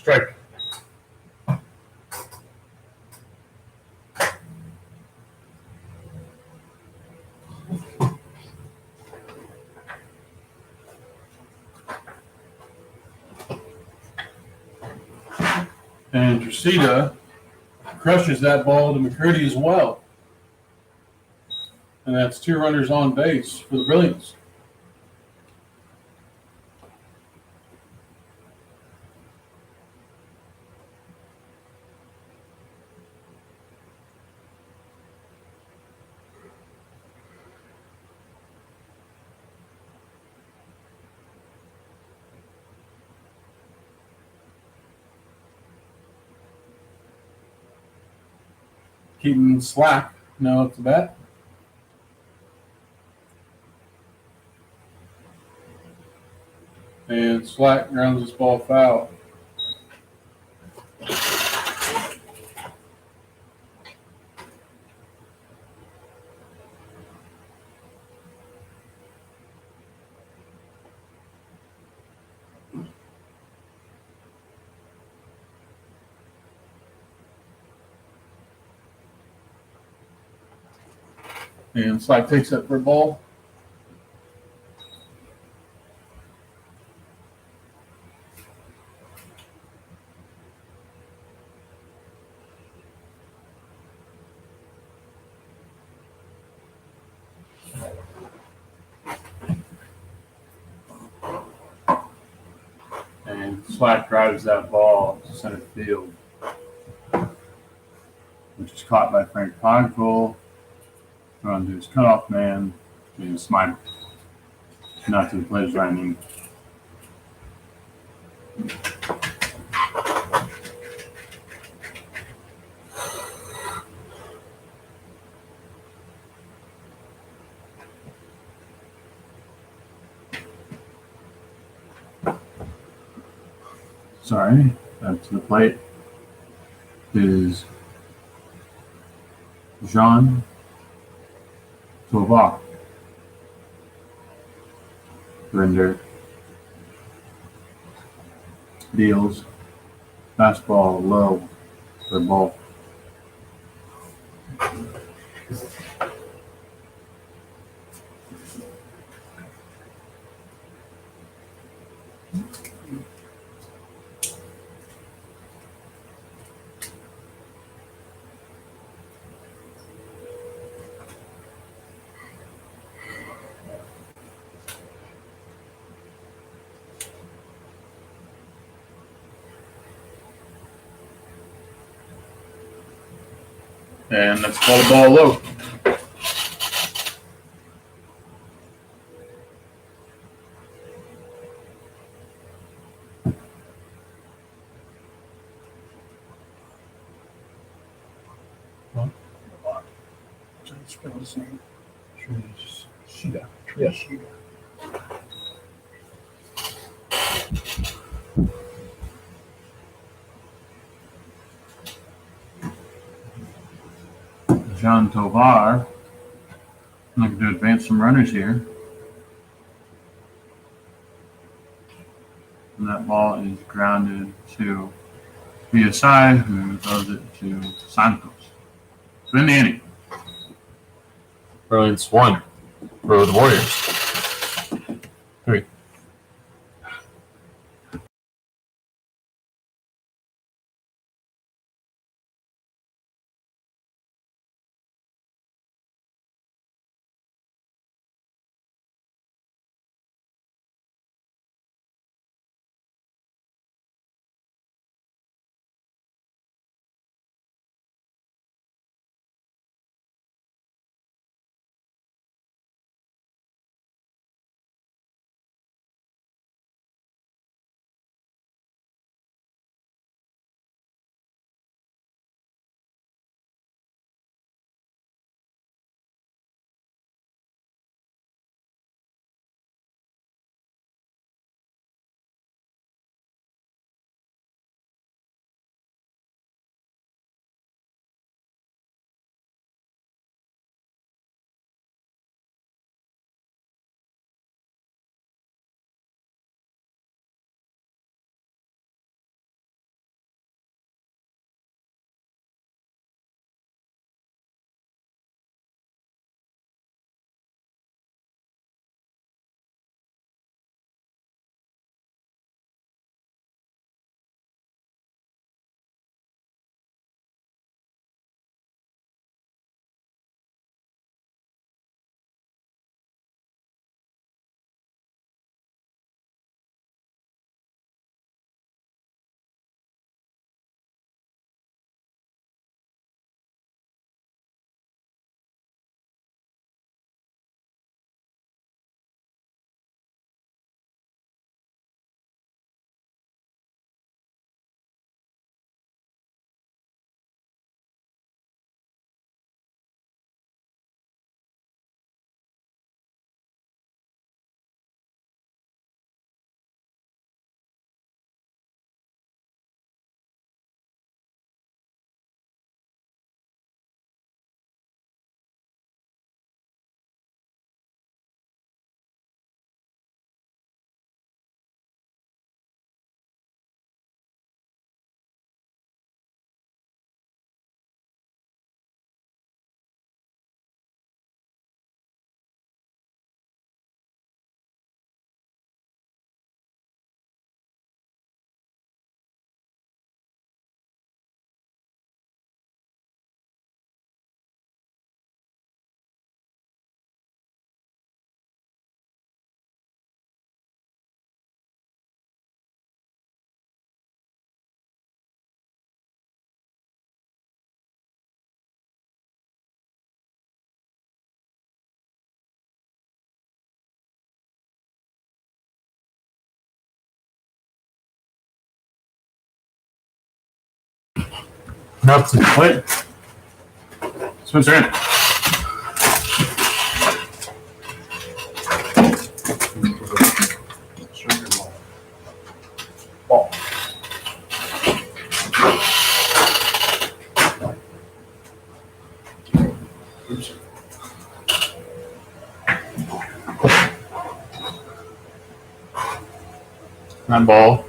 Strike. And Tracita crushes that ball to McCurdy as well. And that's 2 runners on base for the Brilliance. Keaton Slack now at the bat. And Slack grounds this ball foul. And Slack takes that for a ball. And Slack drives that ball to center field, which is caught by Frank Podkol. Thrown to his cutoff man, and Smythe not to the player's landing. Sorry, up to the plate is Jean Tovar. Render deals fastball low for ball. And that's called a ball low. Spell his name. Shida. Yes. Shida. Jean Tovar looking to advance some runners here. And that ball is grounded to PSI, who throws it to Santos. So in the inning, Brilliance 1, Road Warriors 3. Now to the plate. Spencer in. Sugar ball. Ball. Oops. That ball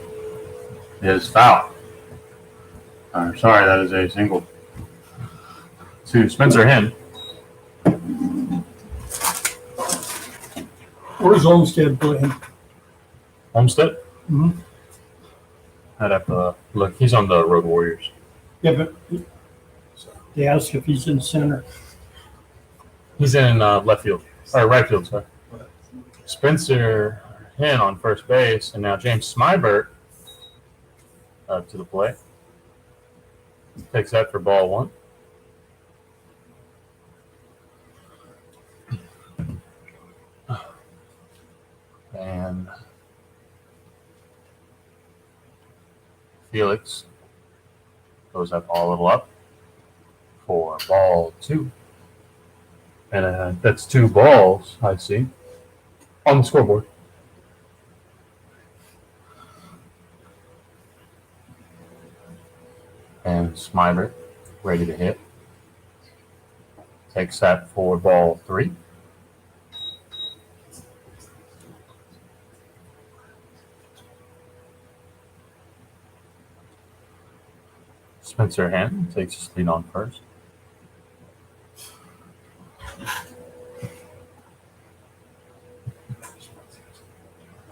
is foul. Sorry, that is a single. To Spencer Hen. Where's Olmsted playing? Homestead. Mm-hmm. I'd have to look. He's on the Road Warriors. Yeah, but they asked if he's in center. He's in left field. Or right field, sorry. Spencer Hen on first base. And now James Smybert to the plate. Takes that for ball one. And Felix goes up all little up for ball two. And that's 2 balls, I see, on the scoreboard. And Smybert ready to hit. Takes that for ball 3. Spencer Hen takes his lead on first.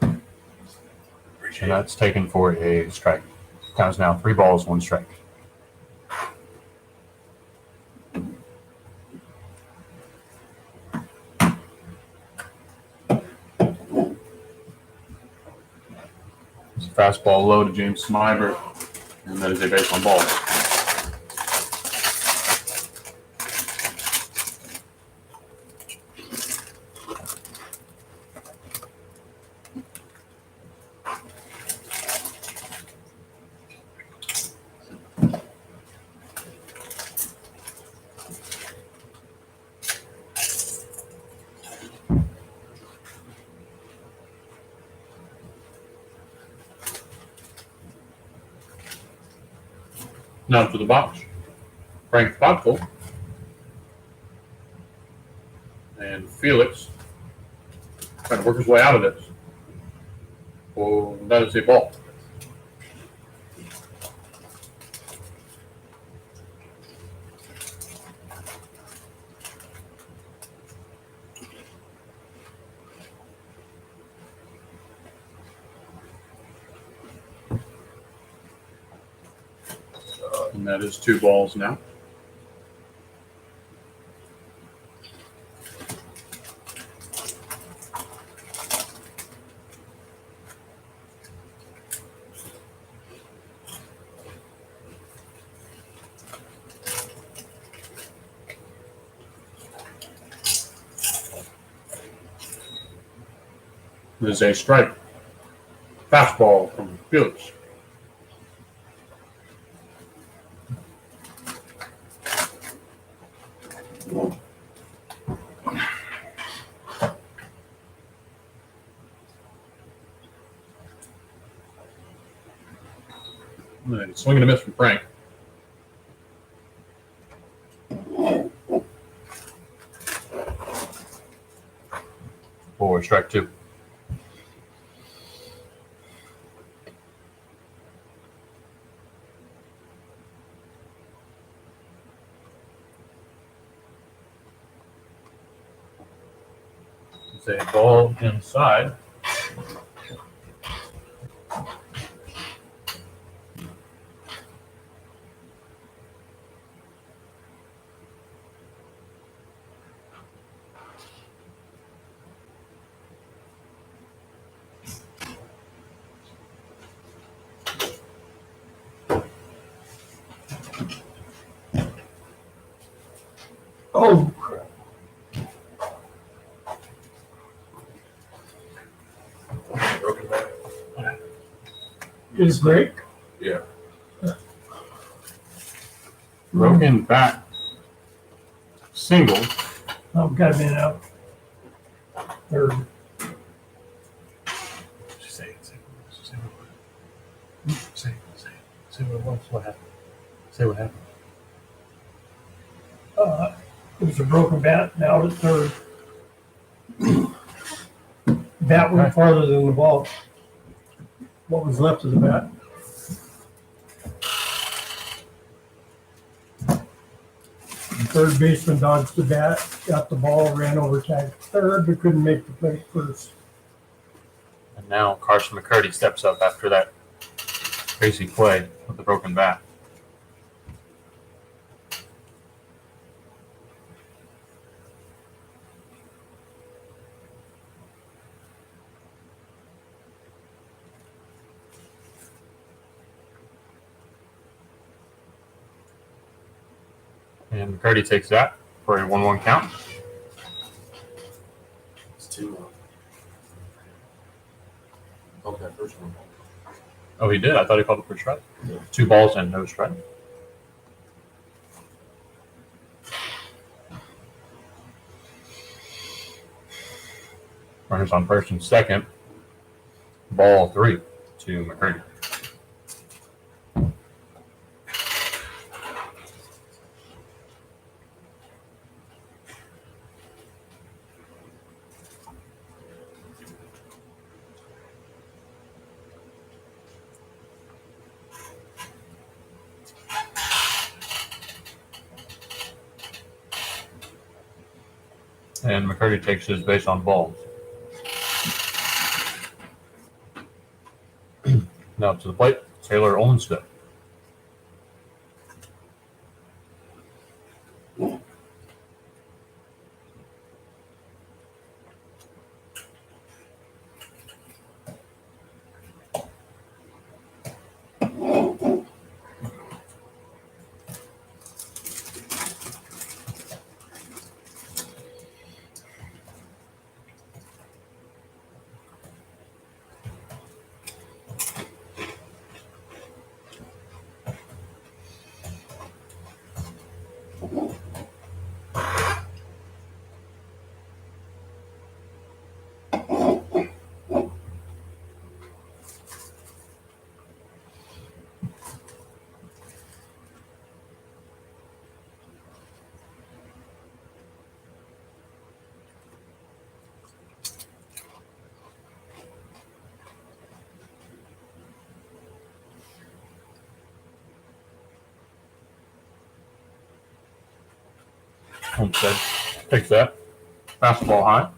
And that's taken for a strike. Count is now 3 balls, 1 strike. It's a fastball low to James Smybert, and that is a base on ball. Now to the box. Frank Podkel and Felix trying to work his way out of this. Well, that is a ball. And that is 2 balls now. This is a strike. Fastball from Felix. Swing and a miss from Frank. For strike 2. It's a ball inside. Oh, crap. Broken back. Is break? Yeah. Broken bat. Single. Oh, got a minute out. Third. Say it. Say what it was. What happened? Say what happened. It was a broken bat, now at third. Bat went farther than the ball. What was left of the bat? Third baseman dodged the bat, got the ball, ran over, tagged third, but couldn't make the play first. And now Carson McCurdy steps up after that crazy play with the broken bat. And McCurdy takes that for a 1-1 count. It's 2. Oh, that first one. Oh, he did? I thought he called it for strike. 2 balls and no strike. Runners on first and second. Ball 3 to McCurdy. And McCurdy takes his base on balls. Now to the plate, Taylor Olmsted. Olmsted takes that. Fastball high.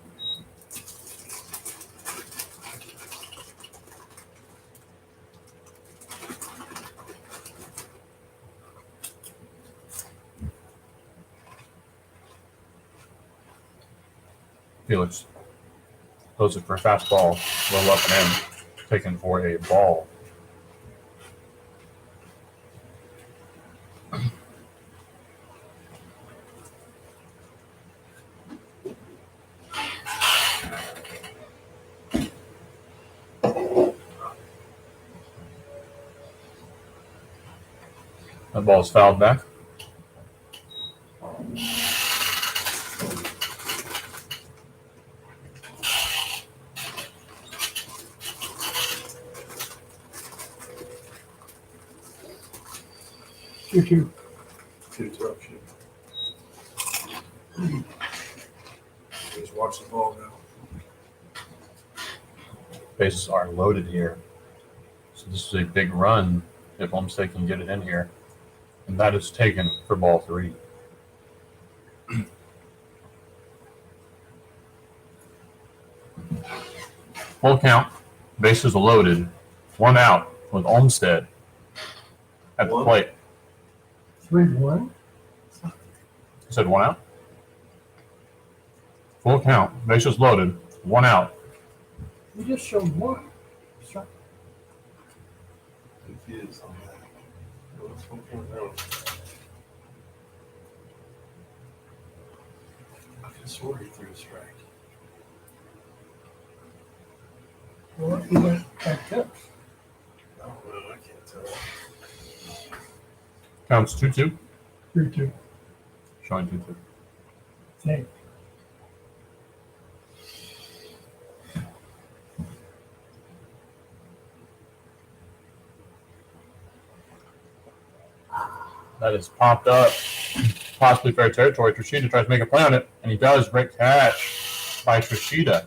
Felix throws it for a fastball, low up and in, taken for a ball. That ball is fouled back. Two. 2-2 shoot. Just watch the ball now. Bases are loaded here. So this is a big run if Olmsted can get it in here. And that is taken for ball 3. Full count. Bases loaded. 1 out with Olmsted at the One. plate. 3-1. You said 1 out? Full count. Bases loaded. 1 out. You just showed one. Confused on that. What's going on? I could have swore he threw a strike. Well, he went like this. I don't know. I can't tell. Counts 2-2. 3-2. Showing 2-2. Same. That is popped up. Possibly fair territory. Trishida tries to make a play on it, and he does. Great catch by Trishida.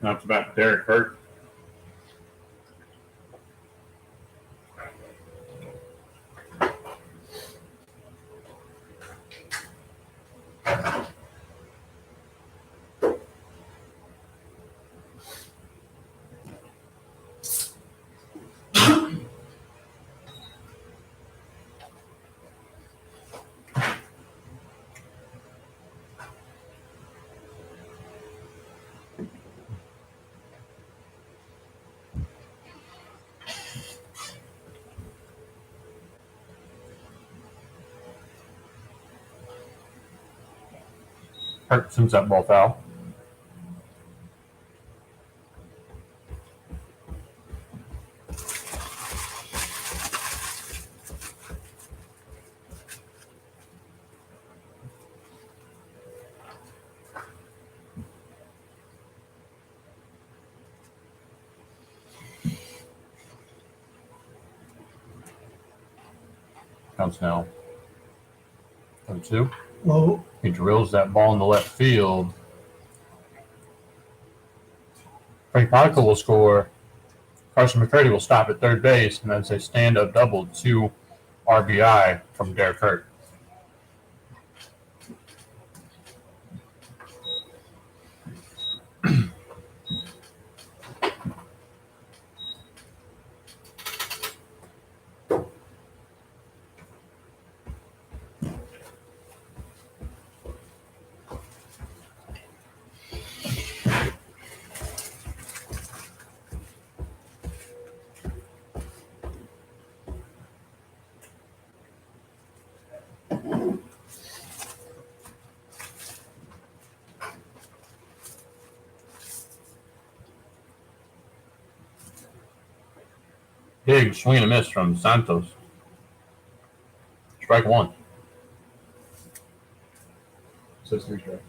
Now it's back to Derek Hurt. Hurt sends that ball foul. Counts now. 0-2. Low. He drills that ball in the left field. Frank Podko will score. Carson McCurdy will stop at third base, and that's a stand-up double, 2 RBI from Derek Hurt. Big swing and a miss from Santos. Strike one. Says 3 strikes.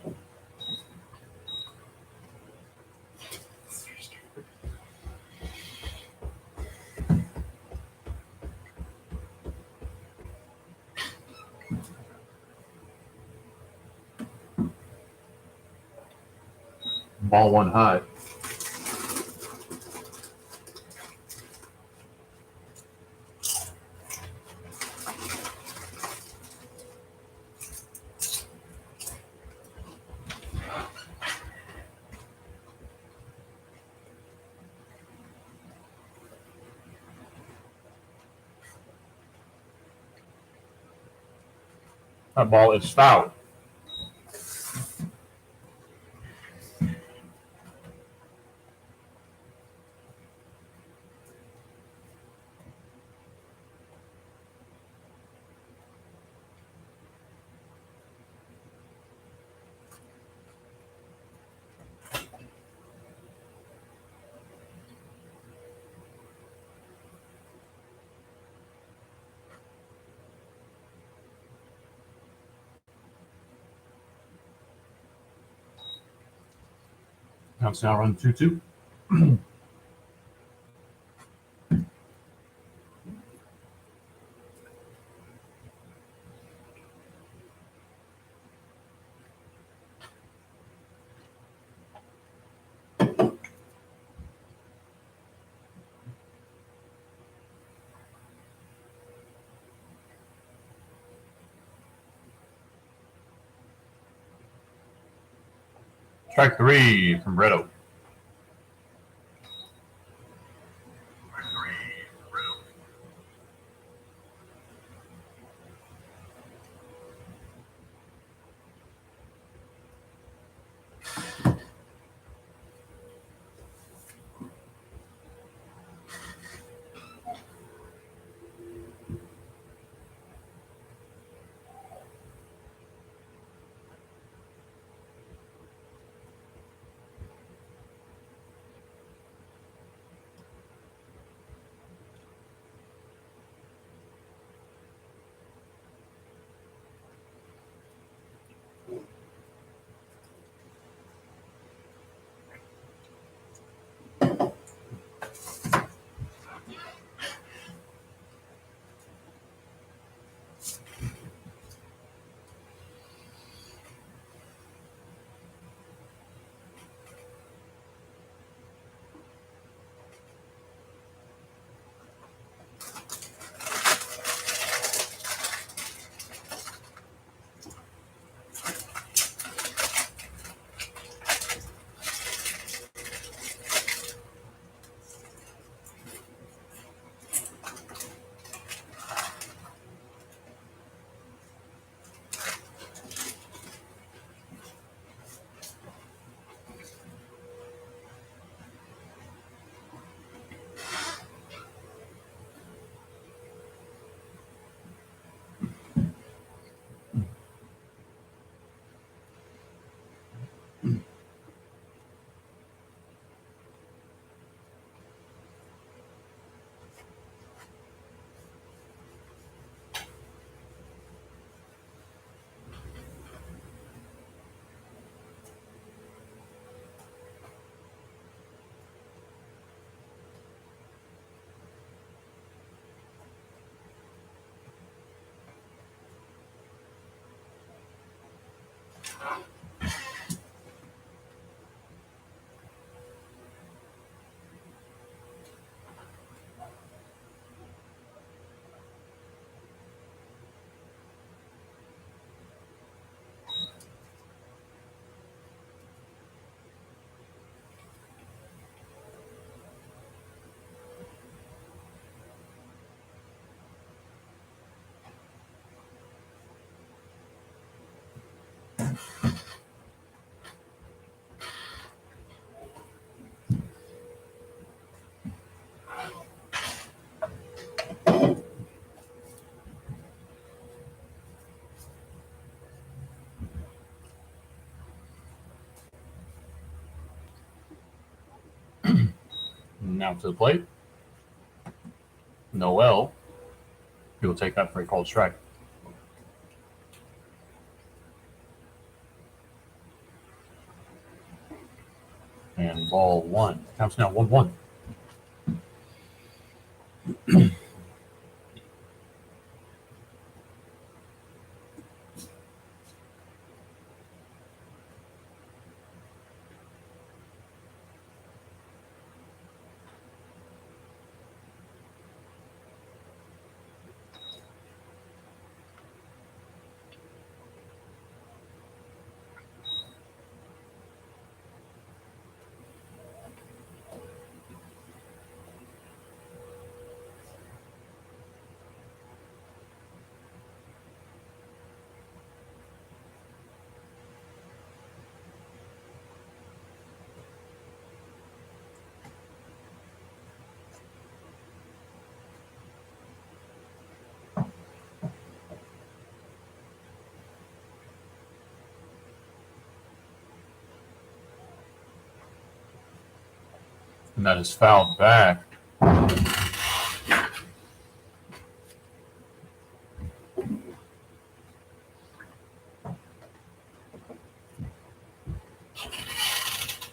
Ball one high. That ball is foul. Counts now run 2-2. Strike three from Brito. Now to the plate. Noel. He will take that for a called strike. And ball one. Counts now 1-1. And that is fouled back.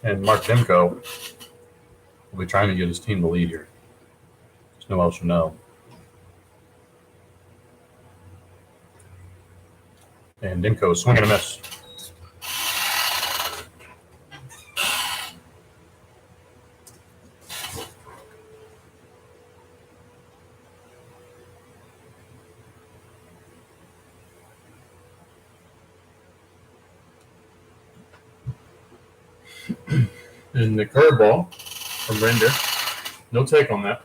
And Mark Demko will be trying to get his team the lead here. There's no else to know. And Demko swinging a miss. And the curveball from Render. No take on that.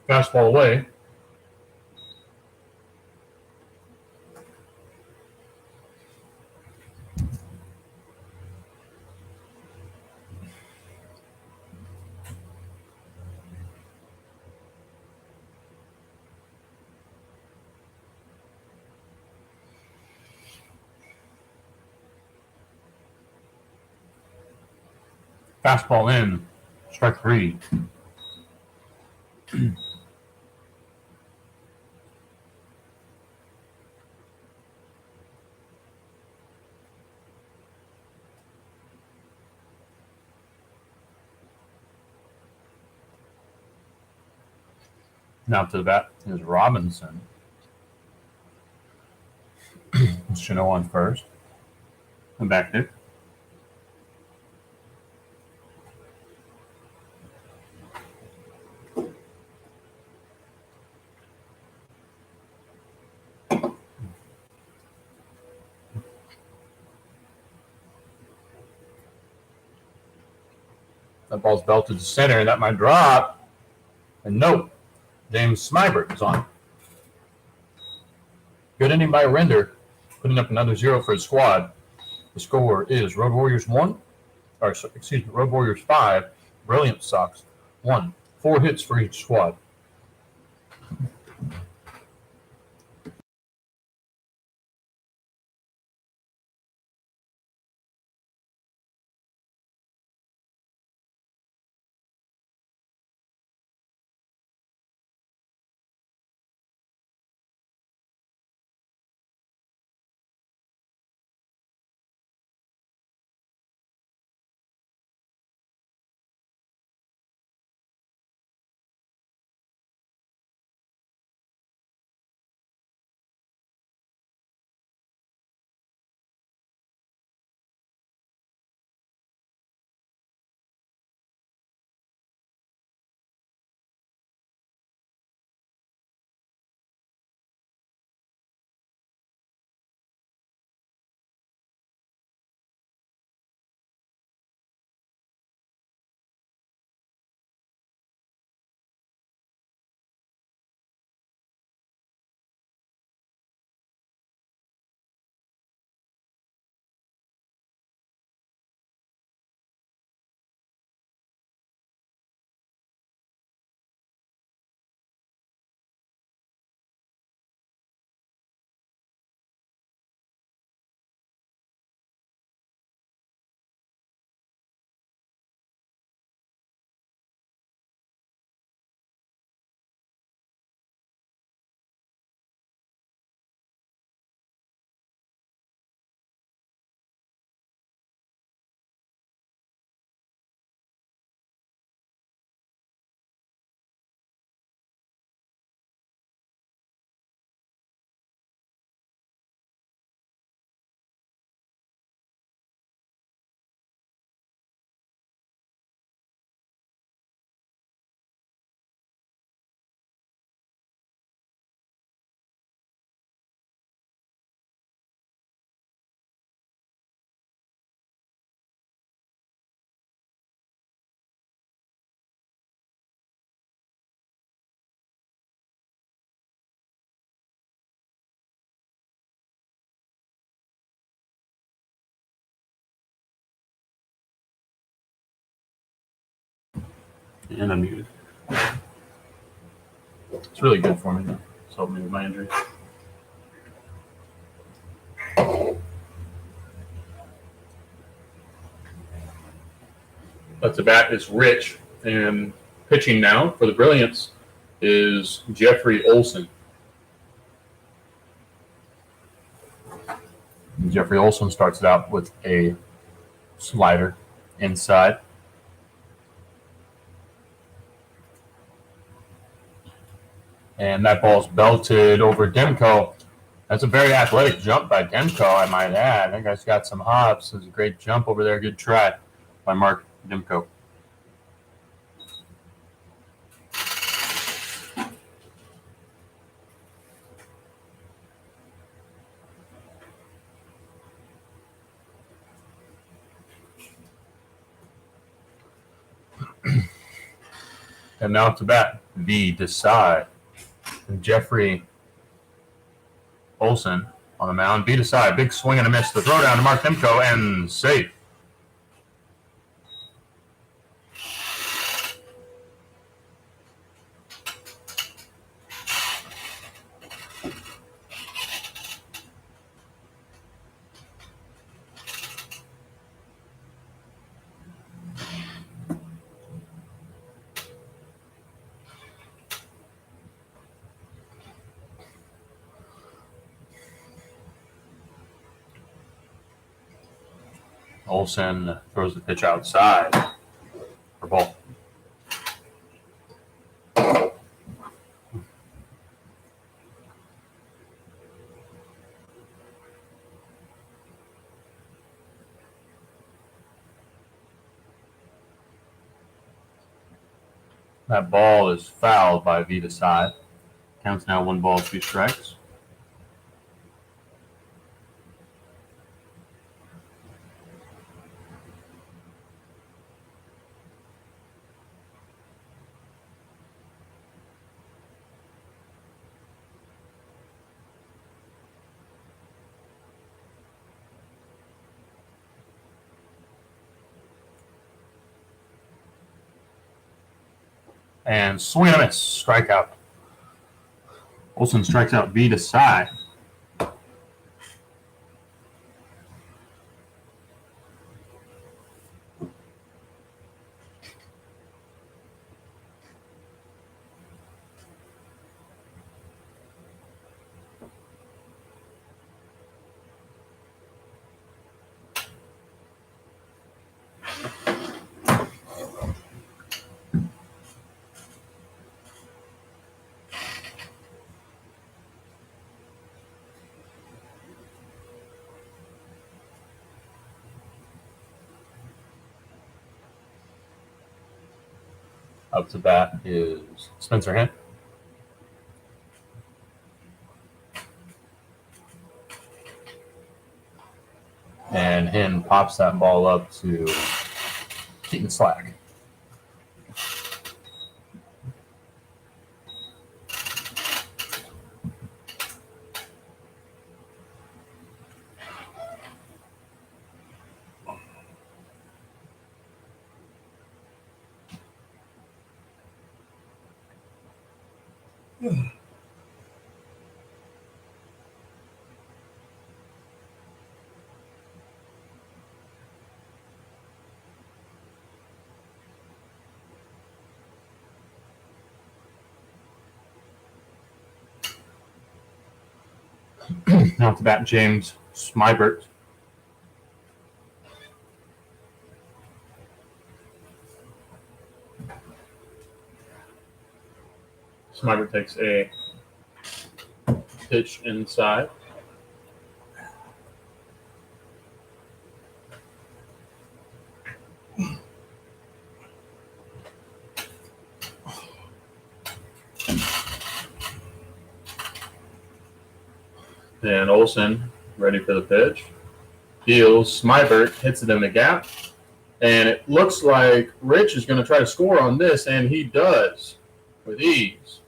Fastball away. Fastball in. Strike three. Now to the bat is Robinson. Chino on first. And back there. That ball's belted to center, and that might drop. And nope, James Smybert is on. Good inning by Render, putting up another 0 for his squad. The score is Road Warriors 1, Road Warriors 5, Brilliance Sox 1. 4 hits for each squad. And I'm muted. It's really good for me. It's helped me with my injury. Up to bat is Rich, and pitching now for the Brilliance is Jeffrey Olson. And Jeffrey Olson starts it out with a slider inside. And that ball's belted over Demko. That's a very athletic jump by Demko, I might add. That guy's got some hops. It was a great jump over there. Good try by Mark Demko. And now to bat, V Desai. And Jeffrey Olson on the mound. V Desai, big swing and a miss. The throw down to Mark Demko and safe. Olson throws the pitch outside for ball. That ball is fouled by Vita Side. Counts now 1 ball, 2 strikes. And swing and a miss, strikeout. Olson strikes out V Desai. Up to bat is Spencer Hint. And Hint pops that ball up to Keaton Slack. Now to bat, James Smybert. Smybert takes a pitch inside. And Olson ready for the pitch. Deals. Smybert hits it in the gap. And it looks like Rich is going to try to score on this, and he does with ease.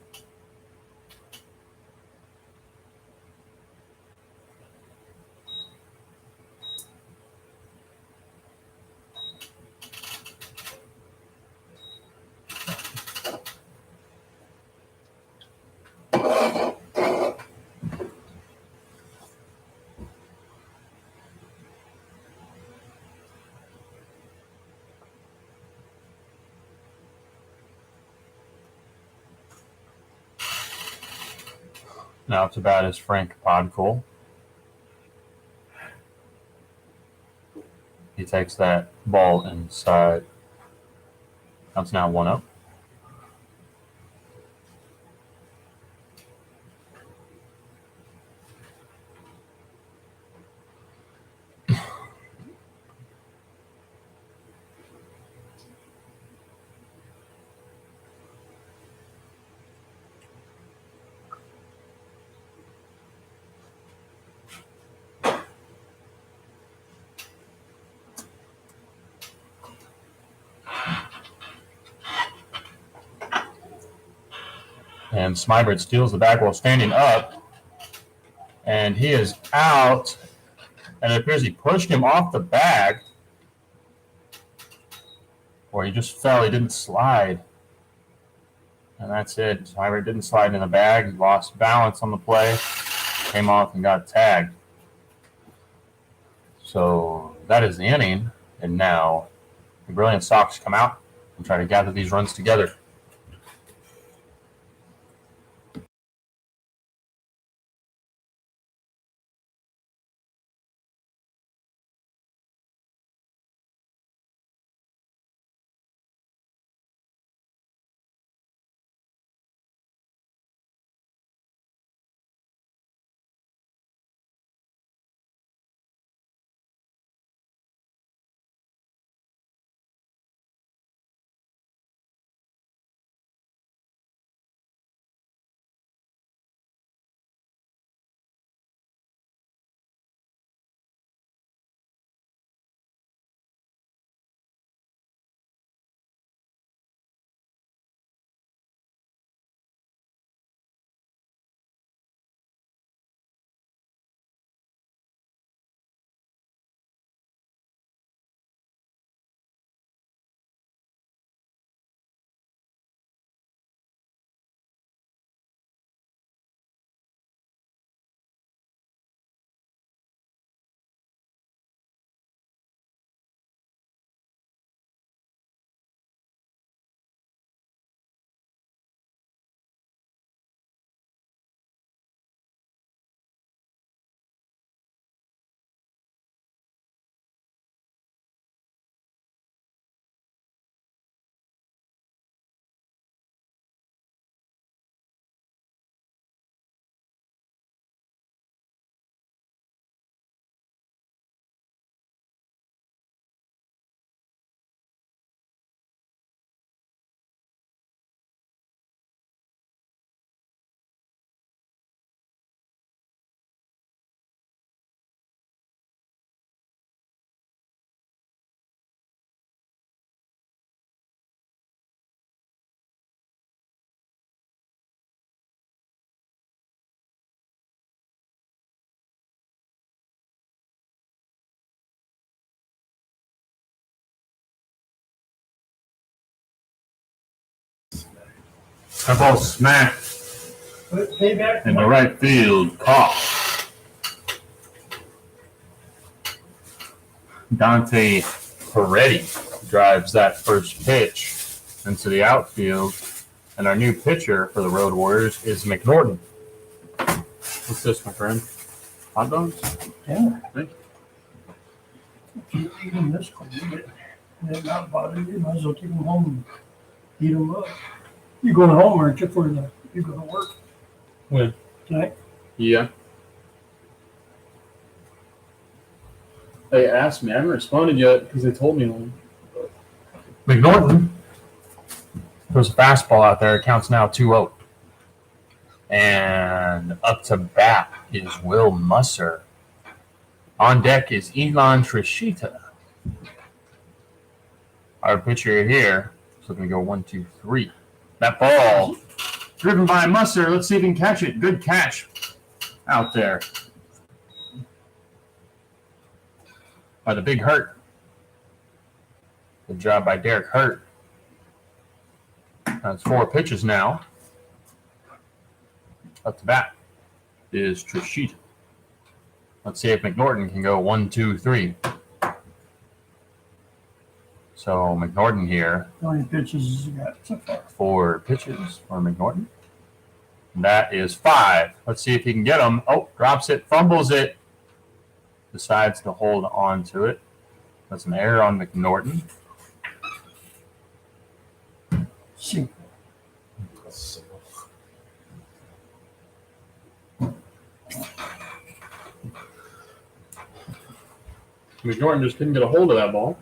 Now to bat is Frank Podkol. He takes that ball inside. Counts now 1-0. And Smybert steals the bag while standing up. And he is out. And it appears he pushed him off the bag. Or he just fell. He didn't slide. And that's it. Smybert didn't slide in the bag. He lost balance on the play. Came off and got tagged. So that is the inning. And now the Brilliant Sox come out and try to gather these runs together. That ball smacked Payback. in the right field. Caught. Dante Peretti drives that first pitch into the outfield. And our new pitcher for the Road Warriors is McNorton. What's this, my friend? Hot dogs? Yeah. Thank If you eat them this quick, and it not bother you, might as well take them home and eat them up. You going home, aren't you, you go to work When? tonight? Yeah. They asked me. I haven't responded yet because they told me one. McNorton throws a fastball out there. It counts now 2-0. And up to bat is Will Musser. On deck is Elon Trishita. Our pitcher here is looking to go 1, 2, 3. That ball driven by Musser. Let's see if he can catch it. Good catch out there by the big Hurt. Good job by Derek Hurt. That's 4 pitches now. Up to bat is Trishita. Let's see if McNorton can go 1, 2, 3. So McNorton here. How many pitches has he got so far? 4 pitches for McNorton. That is 5. Let's see if he can get him. Oh, drops it, fumbles it. Decides to hold on to it. That's an error on McNorton. See, So, McNorton just couldn't get a hold of that ball.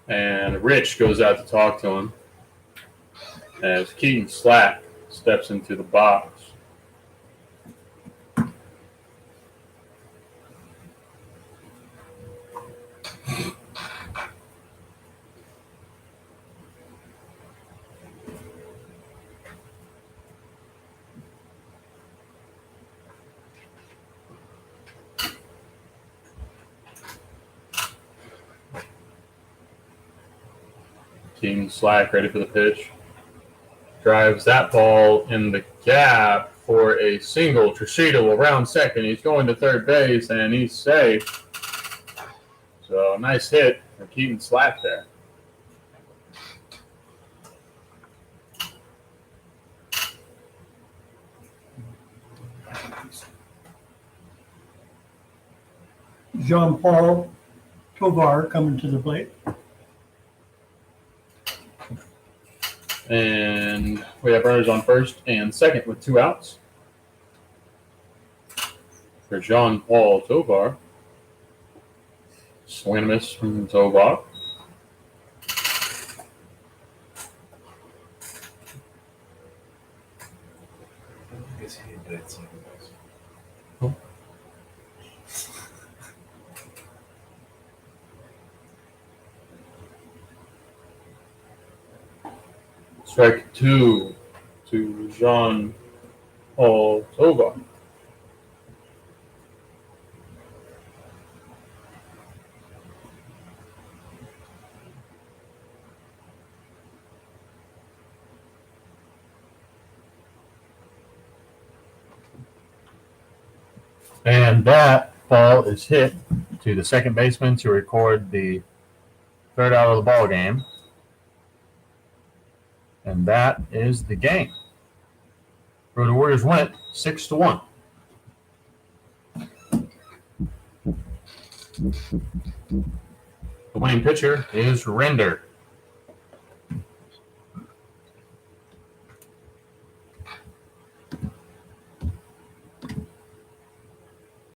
And Rich goes out to talk to him as Keaton Slack steps into the box. Keaton Slack ready for the pitch. Drives that ball in the gap for a single. Trishita will round second. He's going to third base, and he's safe. So, nice hit for Keaton Slack there. Jean-Paul Tovar coming to the plate. And we have runners on first and second with 2 outs. For Jean-Paul Tovar. Swing and a miss from Tovar. I guess he did something else. Strike 2 to Jean-Paul Tovar. And that ball is hit to the second baseman to record the third out of the ball game. And that is the game. Road Warriors win it 6-1. The winning pitcher is Render.